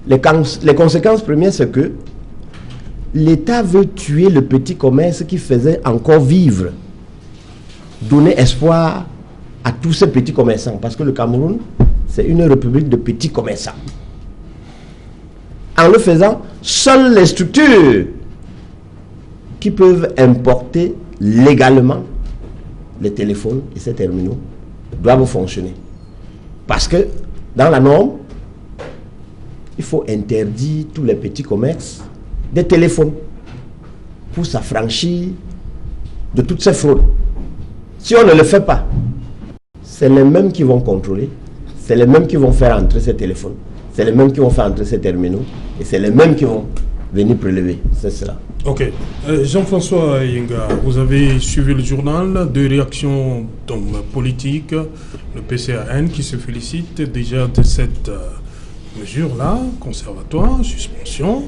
Les conséquences premières, c'est que l'État veut tuer le petit commerce qui faisait encore vivre, donner espoir à tous ces petits commerçants, parce que le Cameroun, c'est une république de petits commerçants. En le faisant, seules les structures qui peuvent importer légalement les téléphones et ces terminaux doivent fonctionner. Parce que dans la norme, il faut interdire tous les petits commerces des téléphones pour s'affranchir de toutes ces fraudes. Si on ne le fait pas, c'est les mêmes qui vont contrôler, c'est les mêmes qui vont faire entrer ces téléphones, c'est les mêmes qui vont faire entrer ces terminaux, et c'est les mêmes qui vont venir prélever. C'est cela. Ok. Jean-François Yenga, vous avez suivi le journal de réaction politique, le PCAN, qui se félicite déjà de cette mesures-là, conservatoire, suspension.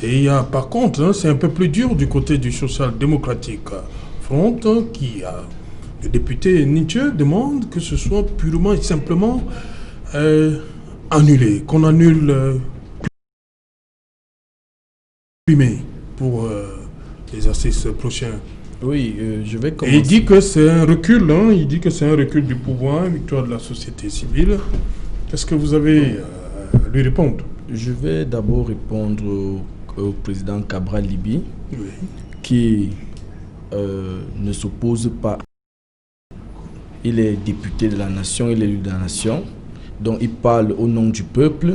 Et il y a, par contre, hein, c'est un peu plus dur du côté du Social Democratic Front, qui a, le député Nietzsche demande que ce soit purement et simplement annulé, qu'on annule pour les assises prochaines. Oui, je vais commencer. Et il dit que c'est un recul, hein, il dit que c'est un recul du pouvoir, une victoire de la société civile. Qu'est-ce que vous avez à lui répondre? Je vais d'abord répondre au président Cabral Libi, qui ne s'oppose pas. Il est député de la nation, il est élu de la nation, donc il parle au nom du peuple.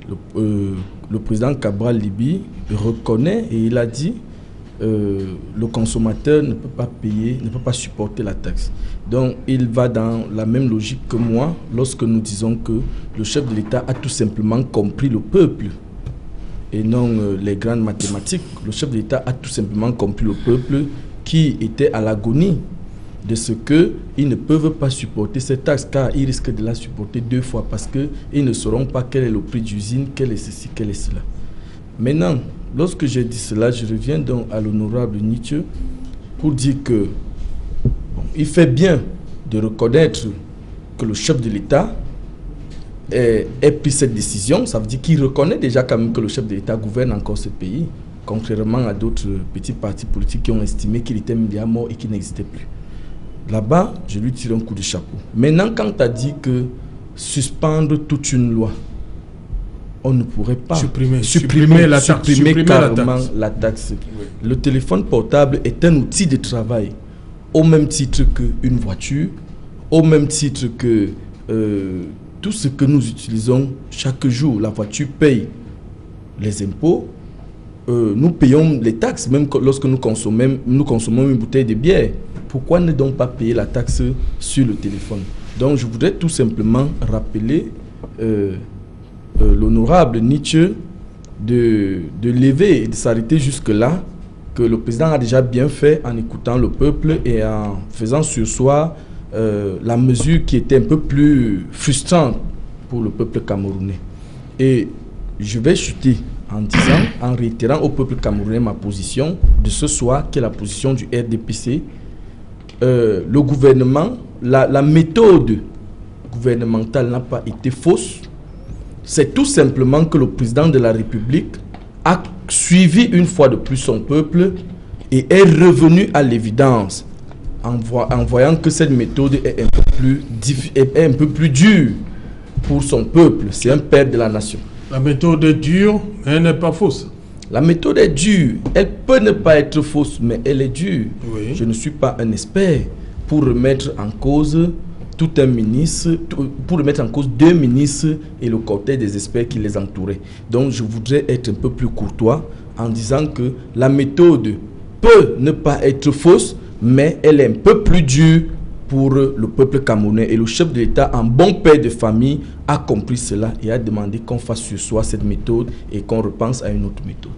Le président Cabral Libi reconnaît et il a dit le consommateur ne peut pas payer, ne peut pas supporter la taxe. Donc il va dans la même logique que moi lorsque nous disons que le chef de l'État a tout simplement compris le peuple et non les grandes mathématiques. Le chef de l'État a tout simplement compris le peuple qui était à l'agonie de ce qu'ils ne peuvent pas supporter cette taxe, car ils risquent de la supporter 2 fois parce qu'ils ne sauront pas quel est le prix d'usine, quel est ceci, quel est cela. Maintenant, lorsque j'ai dit cela, je reviens donc à l'honorable Nietzsche pour dire que il fait bien de reconnaître que le chef de l'État ait pris cette décision. Ça veut dire qu'il reconnaît déjà quand même que le chef de l'État gouverne encore ce pays, contrairement à d'autres petits partis politiques qui ont estimé qu'il était déjà mort et qu'il n'existait plus. Là-bas, je lui tire un coup de chapeau. Maintenant, quand tu as dit que suspendre toute une loi, on ne pourrait pas supprimer carrément la taxe. Oui. Le téléphone portable est un outil de travail au même titre qu'une voiture, au même titre que tout ce que nous utilisons chaque jour. La voiture paye les impôts, nous payons les taxes, même lorsque nous consommons une bouteille de bière. Pourquoi ne donc pas payer la taxe sur le téléphone? Donc je voudrais tout simplement rappeler l'honorable Nietzsche de lever et de s'arrêter jusque-là, que le président a déjà bien fait en écoutant le peuple et en faisant surseoir la mesure qui était un peu plus frustrante pour le peuple camerounais. Et je vais chuter en réitérant au peuple camerounais ma position de ce soir, qui est la position du RDPC. Le gouvernement, la méthode gouvernementale n'a pas été fausse. C'est tout simplement que le président de la République a suivi une fois de plus son peuple et est revenu à l'évidence en voyant que cette méthode est un peu plus dure pour son peuple. C'est un père de la nation. La méthode est dure, mais elle n'est pas fausse. La méthode est dure. Elle peut ne pas être fausse, mais elle est dure. Oui. Je ne suis pas un expert pour remettre en cause tout un ministre, pour remettre en cause 2 ministres et le cortège des experts qui les entouraient. Donc je voudrais être un peu plus courtois en disant que la méthode peut ne pas être fausse, mais elle est un peu plus dure pour le peuple camerounais. Et le chef de l'État, en bon père de famille, a compris cela et a demandé qu'on fasse sur soi cette méthode et qu'on repense à une autre méthode.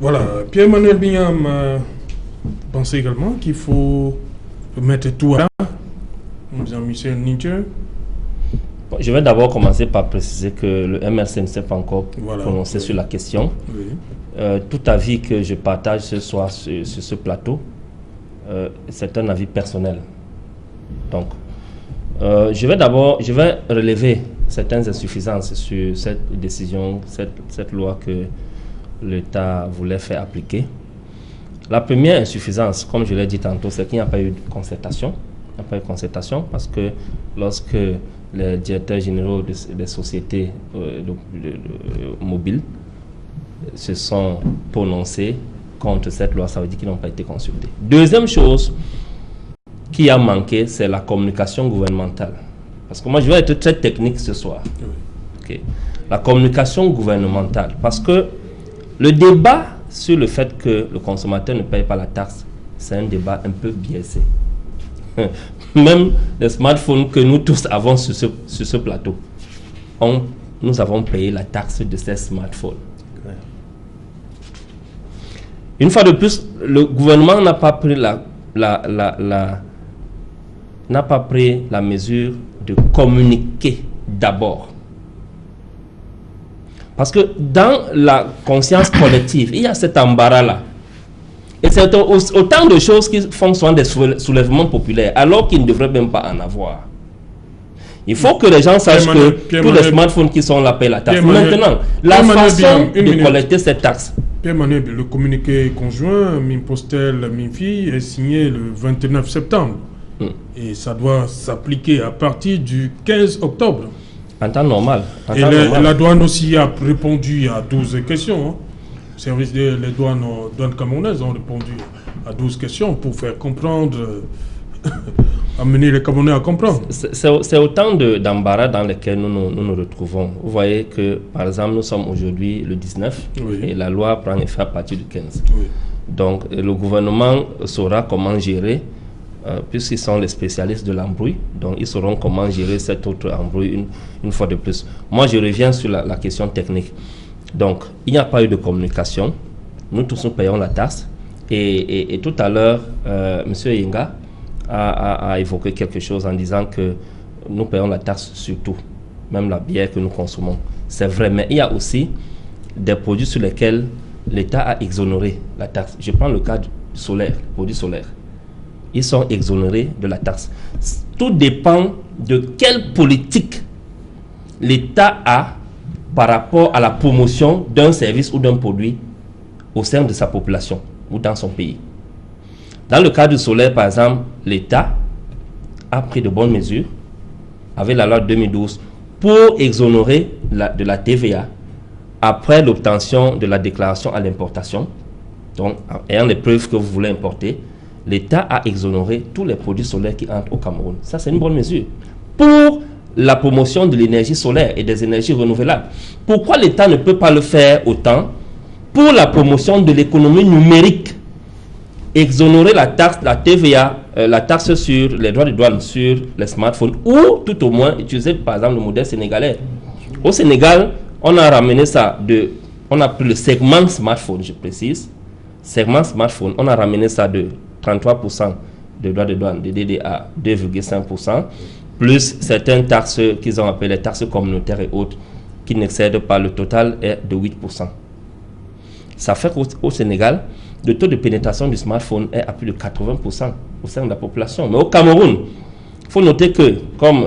Voilà, Pierre-Emmanuel Bignam pense également qu'il faut mettre tout à l'heure. Jean-Michel Nietzsche. Je vais d'abord commencer par préciser que le MRC ne s'est pas encore prononcé sur la question. Oui. Tout avis que je partage ce soir sur ce plateau, c'est un avis personnel. Donc, je vais relever certaines insuffisances sur cette décision, cette loi que l'État voulait faire appliquer. La première insuffisance, comme je l'ai dit tantôt, c'est qu'il n'y a pas eu de concertation. Il n'y a pas eu de concertation parce que lorsque les directeurs généraux des sociétés mobiles se sont prononcés contre cette loi, ça veut dire qu'ils n'ont pas été consultés. Deuxième chose qui a manqué, c'est la communication gouvernementale. Parce que moi, je vais être très technique ce soir. Okay. La communication gouvernementale. Parce que le débat sur le fait que le consommateur ne paye pas la taxe, c'est un débat un peu biaisé. Même les smartphones que nous tous avons sur ce plateau, nous avons payé la taxe de ces smartphones. Une fois de plus, le gouvernement n'a pas pris la mesure de communiquer d'abord. Parce que dans la conscience collective, il y a cet embarras-là. Et c'est autant de choses qui font souvent des soulèvements populaires, alors qu'ils ne devraient même pas en avoir. Il faut que les gens sachent que tous les smartphones qui sont là payent la taxe. Maintenant, la façon de collecter cette taxe. Pierre Maneb, le communiqué conjoint Mimpostel Minfi est signé le 29 septembre. Et ça doit s'appliquer à partir du 15 octobre. En temps normal. La douane aussi a répondu à 12 questions. Hein. Service des douanes camerounaises ont répondu à 12 questions pour faire comprendre, amener les Camerounais à comprendre. C'est autant d'embarras dans lesquels nous nous retrouvons. Vous voyez que, par exemple, nous sommes aujourd'hui le 19 et la loi prend effet à partir du 15. Oui. Donc, le gouvernement saura comment gérer, puisqu'ils sont les spécialistes de l'embrouille, donc ils sauront comment gérer cette autre embrouille une fois de plus. Moi, je reviens sur la question technique. Donc, il n'y a pas eu de communication. Nous tous, nous payons la taxe. Et tout à l'heure, M. Yenga a évoqué quelque chose en disant que nous payons la taxe sur tout, même la bière que nous consommons. C'est vrai, mais il y a aussi des produits sur lesquels l'État a exonéré la taxe. Je prends le cas du solaire, produits solaires. Ils sont exonérés de la taxe. Tout dépend de quelle politique l'État a par rapport à la promotion d'un service ou d'un produit au sein de sa population ou dans son pays. Dans le cas du solaire, par exemple, l'État a pris de bonnes mesures avec la loi de 2012 pour exonérer de la TVA après l'obtention de la déclaration à l'importation. Donc, ayant les preuves que vous voulez importer, l'État a exonéré tous les produits solaires qui entrent au Cameroun. Ça, c'est une bonne mesure. Pour la promotion de l'énergie solaire et des énergies renouvelables. Pourquoi l'État ne peut pas le faire autant pour la promotion de l'économie numérique? Exonérer la taxe, la TVA, la taxe sur les droits de douane sur les smartphones, ou tout au moins utiliser par exemple le modèle sénégalais. Au Sénégal, on a ramené ça on a pris le segment smartphone, je précise, segment smartphone, on a ramené ça de 33% de droits de douane, de DD à 2,5%. plus certaines taxes qu'ils ont appelées taxes communautaires et autres, qui n'excèdent pas, le total est de 8%. Ça fait qu'au Sénégal, le taux de pénétration du smartphone est à plus de 80% au sein de la population. Mais au Cameroun, il faut noter que, comme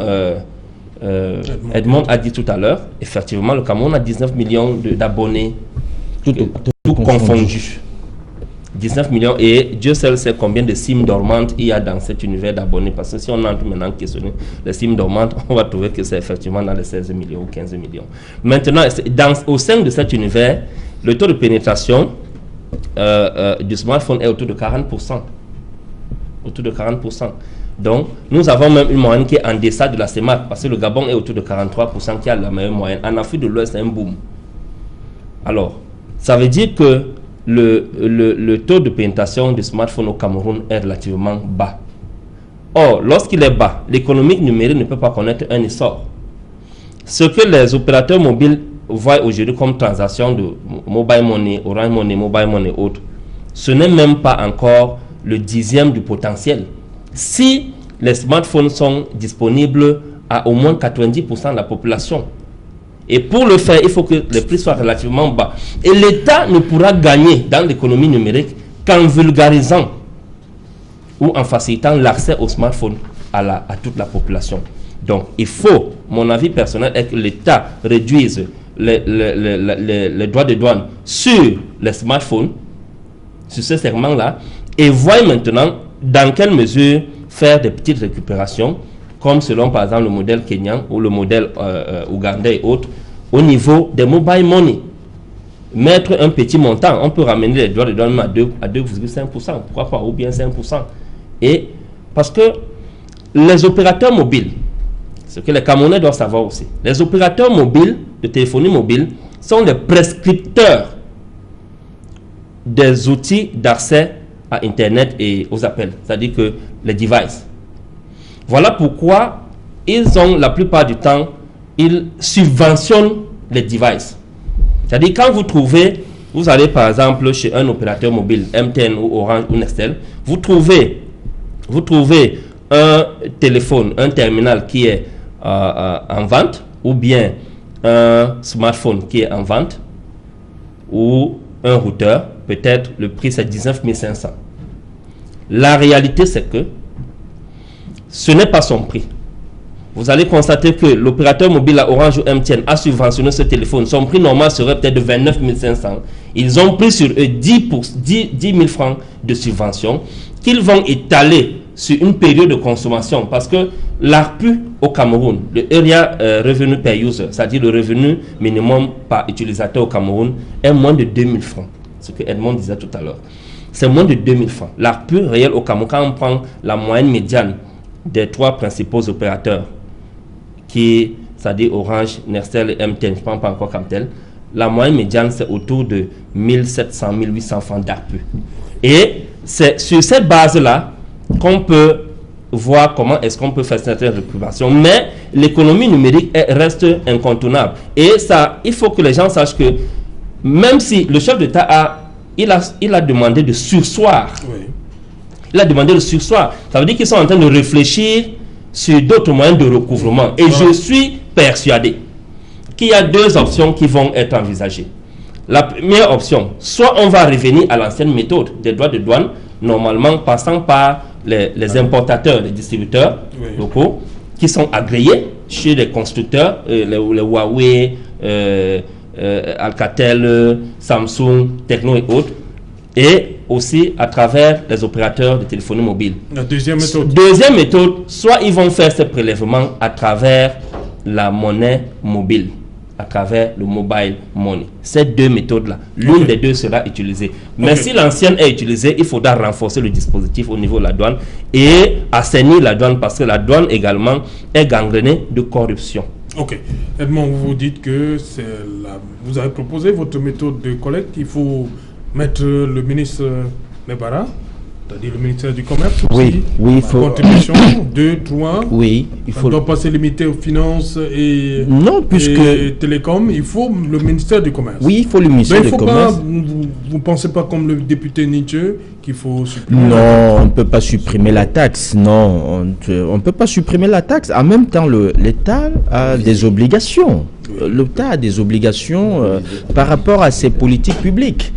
Edmond a dit tout à l'heure, effectivement, le Cameroun a 19 millions d'abonnés, tout confondu. 19 millions, et Dieu seul sait combien de SIM dormantes il y a dans cet univers d'abonnés, parce que si on entre maintenant questionner les SIM dormantes, on va trouver que c'est effectivement dans les 16 millions ou 15 millions. Maintenant, au sein de cet univers, le taux de pénétration du smartphone est autour de 40%. Autour de 40%. Donc, nous avons même une moyenne qui est en deçà de la CEMAC, parce que le Gabon est autour de 43% qui a la meilleure moyenne. En Afrique de l'Ouest, c'est un boom. Alors, ça veut dire que le taux de pénétration du smartphone au Cameroun est relativement bas. Or, lorsqu'il est bas, l'économie numérique ne peut pas connaître un essor. Ce que les opérateurs mobiles voient aujourd'hui comme transaction de mobile money, Orange Money, mobile money et autres, ce n'est même pas encore le 10e du potentiel. Si les smartphones sont disponibles à au moins 90% de la population, et pour le faire, il faut que les prix soient relativement bas. Et l'État ne pourra gagner dans l'économie numérique qu'en vulgarisant ou en facilitant l'accès au smartphone à toute la population. Donc, il faut, mon avis personnel est que l'État réduise les droits de douane sur les smartphones, sur ce segment-là, et voit maintenant dans quelle mesure faire des petites récupérations, comme selon par exemple le modèle kenyan ou le modèle ougandais et autres, au niveau des mobile money. Mettre un petit montant, on peut ramener les droits de douane à 2,5%, pourquoi pas, ou bien 5%. Et parce que les opérateurs mobiles, ce que les Camerounais doivent savoir aussi, les opérateurs mobiles, de téléphonie mobile, sont les prescripteurs des outils d'accès à Internet et aux appels, c'est-à-dire que les devices. Voilà pourquoi ils ont, la plupart du temps, ils subventionnent les devices. C'est-à-dire quand vous allez par exemple chez un opérateur mobile, MTN ou Orange ou Nextel, vous trouvez un téléphone, un terminal qui est en vente, ou bien un smartphone qui est en vente ou un routeur, peut-être le prix c'est 19 500. La réalité c'est que ce n'est pas son prix. Vous allez constater que l'opérateur mobile à Orange ou MTN a subventionné ce téléphone. Son prix normal serait peut-être de 29 500. Ils ont pris sur eux 10 000 francs de subvention qu'ils vont étaler sur une période de consommation. Parce que l'ARPU au Cameroun, le Area Revenue Per User, c'est-à-dire le revenu minimum par utilisateur au Cameroun, est moins de 2 000 francs. Ce que Edmond disait tout à l'heure. C'est moins de 2 000 francs. L'ARPU réel au Cameroun, quand on prend la moyenne médiane des 3 principaux opérateurs, qui, c'est-à-dire Orange, Nestel et MTN, je ne prends pas encore comme tel, la moyenne médiane, c'est autour de 1700, 1800 francs d'ARPU. Et c'est sur cette base-là qu'on peut voir comment est-ce qu'on peut faire certaines récupérations. Mais l'économie numérique reste incontournable. Et ça, il faut que les gens sachent que même si le chef d'État a demandé de surseoir, il a demandé de surseoir, ça veut dire qu'ils sont en train de réfléchir sur d'autres moyens de recouvrement. Et je suis persuadé qu'il y a 2 options qui vont être envisagées. La première option, soit on va revenir à l'ancienne méthode des droits de douane, normalement passant par les importateurs, les distributeurs locaux, qui sont agréés chez les constructeurs, les Huawei, Alcatel, Samsung, Techno et autres, et aussi à travers les opérateurs de téléphonie mobile. La deuxième méthode. Deuxième méthode, soit ils vont faire ces prélèvements à travers la monnaie mobile, à travers le mobile money. Ces 2 méthodes-là, l'une des 2 sera utilisée. Mais si l'ancienne est utilisée, il faudra renforcer le dispositif au niveau de la douane et assainir la douane, parce que la douane également est gangrénée de corruption. Ok. Edmond, vous dites que vous avez proposé votre méthode de collecte. Il faut mettre le ministre Nebara, c'est-à-dire le ministère du Commerce aussi, il faut... contribution 2, 3. Oui, il faut... Ça ne doit pas se limiter aux finances et, non, puisque... et télécom. Il faut le ministère du Commerce. Oui, il faut le ministère du Commerce. Vous ne pensez pas comme le député Nietzsche qu'il faut supprimer la taxe? On ne peut pas supprimer la taxe. Non, on ne peut pas supprimer la taxe. En même temps, l'État a des obligations. L'État a des obligations par rapport à ses politiques publiques.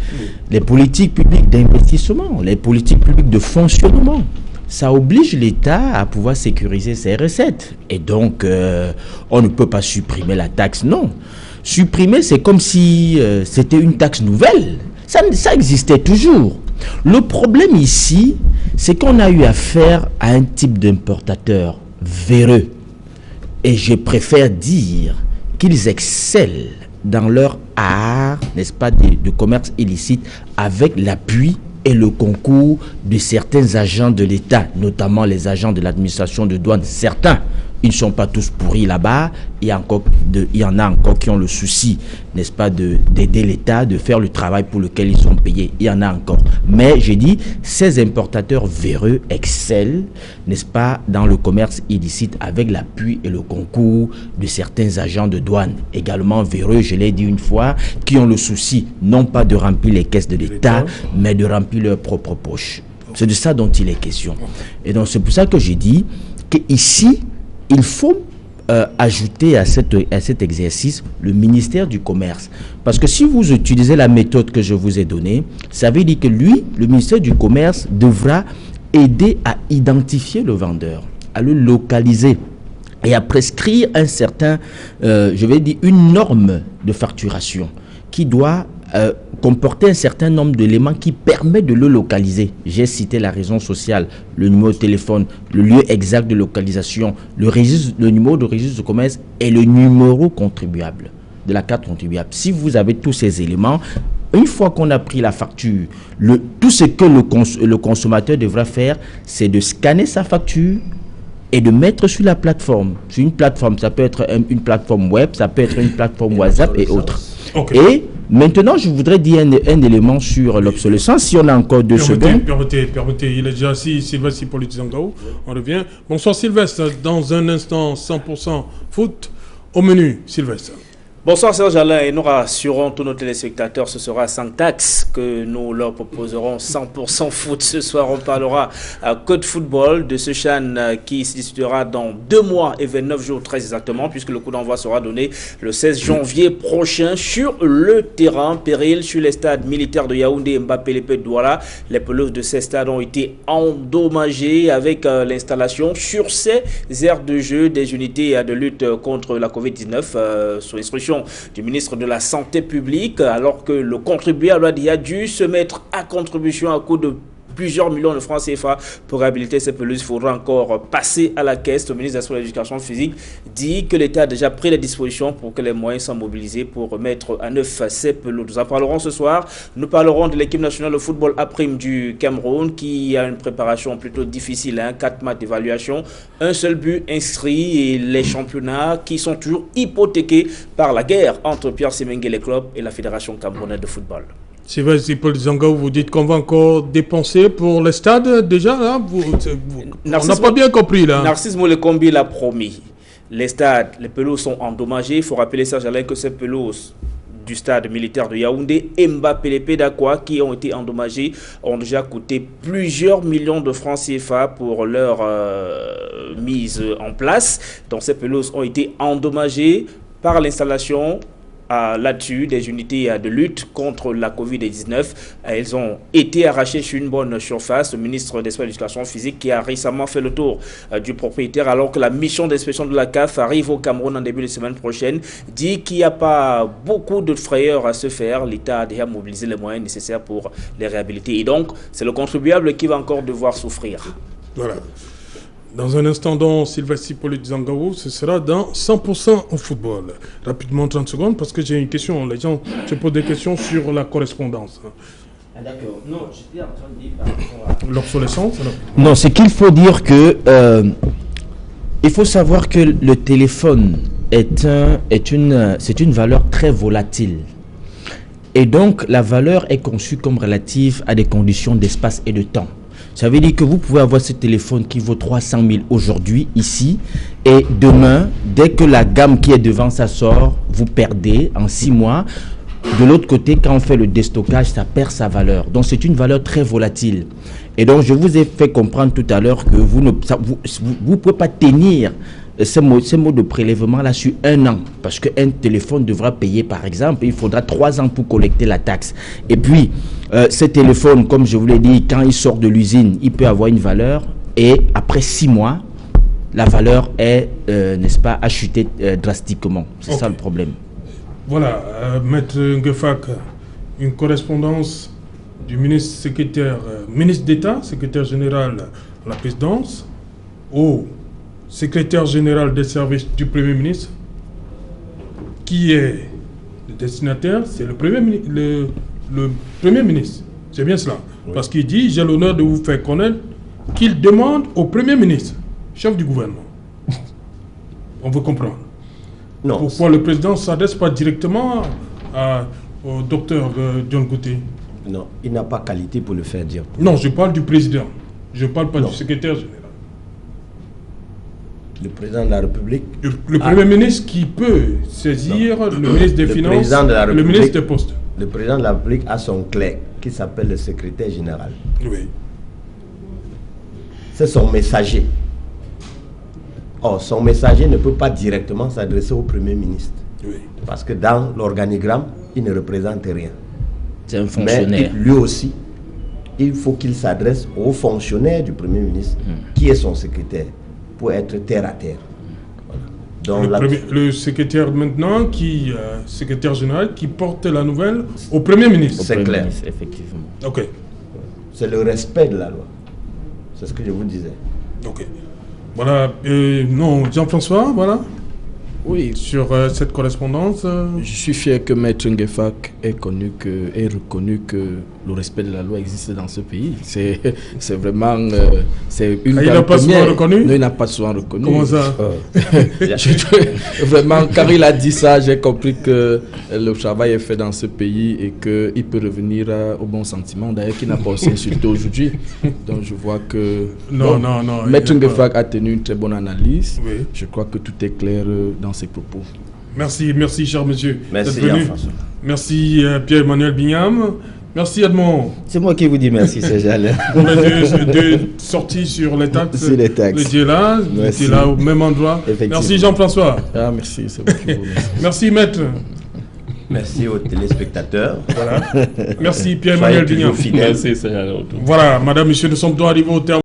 Les politiques publiques d'investissement, les politiques publiques de fonctionnement. Ça oblige l'État à pouvoir sécuriser ses recettes. Et donc, on ne peut pas supprimer la taxe, non. Supprimer, c'est comme si c'était une taxe nouvelle. Ça existait toujours. Le problème ici, c'est qu'on a eu affaire à un type d'importateur véreux. Et je préfère dire qu'ils excellent dans leur art, n'est-ce pas, de commerce illicite, avec l'appui et le concours de certains agents de l'État, notamment les agents de l'administration de douane. Certains, ils ne sont pas tous pourris là-bas. Il y en a encore qui ont le souci, n'est-ce pas, d'aider l'État, de faire le travail pour lequel ils sont payés. Il y en a encore. Mais j'ai dit, ces importateurs véreux excellent, n'est-ce pas, dans le commerce illicite avec l'appui et le concours de certains agents de douane. Également véreux, je l'ai dit une fois, qui ont le souci non pas de remplir les caisses de l'État, mais de remplir leurs propres poches. C'est de ça dont il est question. Et donc c'est pour ça que j'ai dit qu'ici, il faut ajouter à cet exercice le ministère du Commerce. Parce que si vous utilisez la méthode que je vous ai donnée, ça veut dire que lui, le ministère du Commerce, devra aider à identifier le vendeur, à le localiser et à prescrire un certain, je vais dire, une norme de facturation qui doit comporter un certain nombre d'éléments qui permettent de le localiser. J'ai cité la raison sociale, le numéro de téléphone, le lieu exact de localisation, le numéro de registre de commerce et le numéro contribuable de la carte contribuable. Si vous avez tous ces éléments, une fois qu'on a pris la facture, tout ce que le consommateur devra faire, c'est de scanner sa facture et de mettre sur la plateforme. Sur une plateforme, ça peut être une plateforme web, ça peut être une plateforme WhatsApp et autres. Et maintenant, je voudrais dire un élément sur l'obsolescence. Si on a encore 2 secondes. Permettez, il est déjà assis, Sylvestre Hippolyte-Zangao. On revient. Bonsoir Sylvestre, dans un instant, 100% foot. Au menu, Sylvestre. Bonsoir Serge Alain, et nous rassurons tous nos téléspectateurs, ce sera sans taxe que nous leur proposerons 100% foot. Ce soir, on parlera que de football, de ce CHAN qui se disputera dans 2 mois et 29 jours très exactement, puisque le coup d'envoi sera donné le 16 janvier prochain sur le terrain péril, sur les stades militaires de Yaoundé et Mbappé-Lépé de Douala. Les pelouses de ces stades ont été endommagées avec l'installation sur ces aires de jeu des unités de lutte contre la Covid-19 sous instruction du ministre de la Santé publique, alors que le contribuable a dû se mettre à contribution à coût de plusieurs millions de francs CFA pour réhabiliter ces pelouses. Il faudra encore passer à la caisse. Le ministre de l'Éducation physique dit que l'État a déjà pris les dispositions pour que les moyens soient mobilisés pour remettre à neuf ces pelouses. Nous en parlerons ce soir. Nous parlerons de l'équipe nationale de football A' du Cameroun qui a une préparation plutôt difficile, 4 matchs d'évaluation, un seul but inscrit et les championnats qui sont toujours hypothéqués par la guerre entre Pierre Semengue et les clubs et la Fédération camerounaise de football. Sylvestre Paul Zangao, vous dites qu'on va encore dépenser pour les stades déjà là on n'a pas bien compris là. Narcisse Molekombi l'a promis. Les stades, les pelouses sont endommagées. Il faut rappeler, Serge Alain, que ces pelouses du stade militaire de Yaoundé et Mbappé-Lépé d'Aqua qui ont été endommagées ont déjà coûté plusieurs millions de francs CFA pour leur mise en place. Donc ces pelouses ont été endommagées par l'installation là-dessus des unités de lutte contre la Covid-19. Elles ont été arrachées sur une bonne surface. Le ministre des Sports et de l'Éducation physique qui a récemment fait le tour du propriétaire alors que la mission d'inspection de la CAF arrive au Cameroun en début de semaine prochaine, dit qu'il n'y a pas beaucoup de frayeurs à se faire. L'État a déjà mobilisé les moyens nécessaires pour les réhabiliter. Et donc, c'est le contribuable qui va encore devoir souffrir. Voilà. Dans un instant, dans Sylvestre Hippolyte Zangao, ce sera dans 100% au football. Rapidement, 30 secondes, parce que j'ai une question. Les gens se posent des questions sur la correspondance. Ah, d'accord. Non, j'étais en train de dire par rapport à l'obsolescence. Non, c'est qu'il faut dire que il faut savoir que le téléphone c'est une valeur très volatile. Et donc, la valeur est conçue comme relative à des conditions d'espace et de temps. Ça veut dire que vous pouvez avoir ce téléphone qui vaut 300 000 aujourd'hui, ici, et demain, dès que la gamme qui est devant ça sort, vous perdez en 6 mois. De l'autre côté, quand on fait le déstockage, ça perd sa valeur. Donc, c'est une valeur très volatile. Et donc, je vous ai fait comprendre tout à l'heure que vous ne pouvez pas tenir ce mode de prélèvement-là sur 1 an. Parce qu'un téléphone devra payer, par exemple, il faudra 3 ans pour collecter la taxe. Et puis, ce téléphone, comme je vous l'ai dit, quand il sort de l'usine, il peut avoir une valeur. Et après 6 mois, la valeur est, n'est-ce pas, a chuté drastiquement. C'est ça le problème. Voilà, Maître Ngefak, une correspondance du ministre d'État, secrétaire général à la présidence, au secrétaire général des services du Premier ministre, qui est le destinataire, c'est le Premier ministre. C'est bien cela. Oui. Parce qu'il dit, j'ai l'honneur de vous faire connaître qu'il demande au Premier ministre, chef du gouvernement. On veut comprendre. Non. Pourquoi le président ne s'adresse pas directement au docteur John Gouté? Non, il n'a pas qualité pour le faire dire. Non, je parle du président. Je ne parle pas du secrétaire général. Le président de la République. Le Premier ministre qui peut saisir le ministre des Finances, le ministre des Postes. Le président de la République a son clerc qui s'appelle le secrétaire général. Oui. C'est son messager. Or, son messager ne peut pas directement s'adresser au Premier ministre. Oui. Parce que dans l'organigramme, il ne représente rien. C'est un fonctionnaire. Mais lui aussi, il faut qu'il s'adresse au fonctionnaire du Premier ministre, qui est son secrétaire, pour être terre à terre. Voilà. Donc, le secrétaire maintenant, secrétaire général, qui porte la nouvelle au Premier ministre. C'est clair. Effectivement. Ok. C'est le respect de la loi. C'est ce que je vous disais. Ok. Voilà. Non, Jean-François, voilà. Oui. Sur cette correspondance. Je suis fier que Maître Ngefak ait reconnu que le respect de la loi existe dans ce pays. C'est vraiment c'est une. Il n'a pas souvent reconnu. Non, il n'a pas souvent reconnu. Comment ça? Vraiment, quand il a dit ça, j'ai compris que le travail est fait dans ce pays et qu'il peut revenir au bon sentiment. D'ailleurs, qu'il n'a pas aussi insulté aujourd'hui. Donc je vois que non. Maître Ngefak a tenu une très bonne analyse. Oui. Je crois que tout est clair dans ses propos. Merci, merci, cher monsieur. Merci, Jean-François. Merci, Pierre-Emmanuel Bignam. Merci, Edmond. C'est moi qui vous dis merci, Serge-Alain. Pour les deux sorties sur les taxes. Sur les taxes. Vous étiez là au même endroit. Merci, Jean-François. Ah, merci, c'est moi qui vous remercie. Merci, maître. Merci aux téléspectateurs. Voilà. Merci, Pierre-Emmanuel Bignam. Merci, voilà, madame, monsieur, nous sommes arrivés au terme.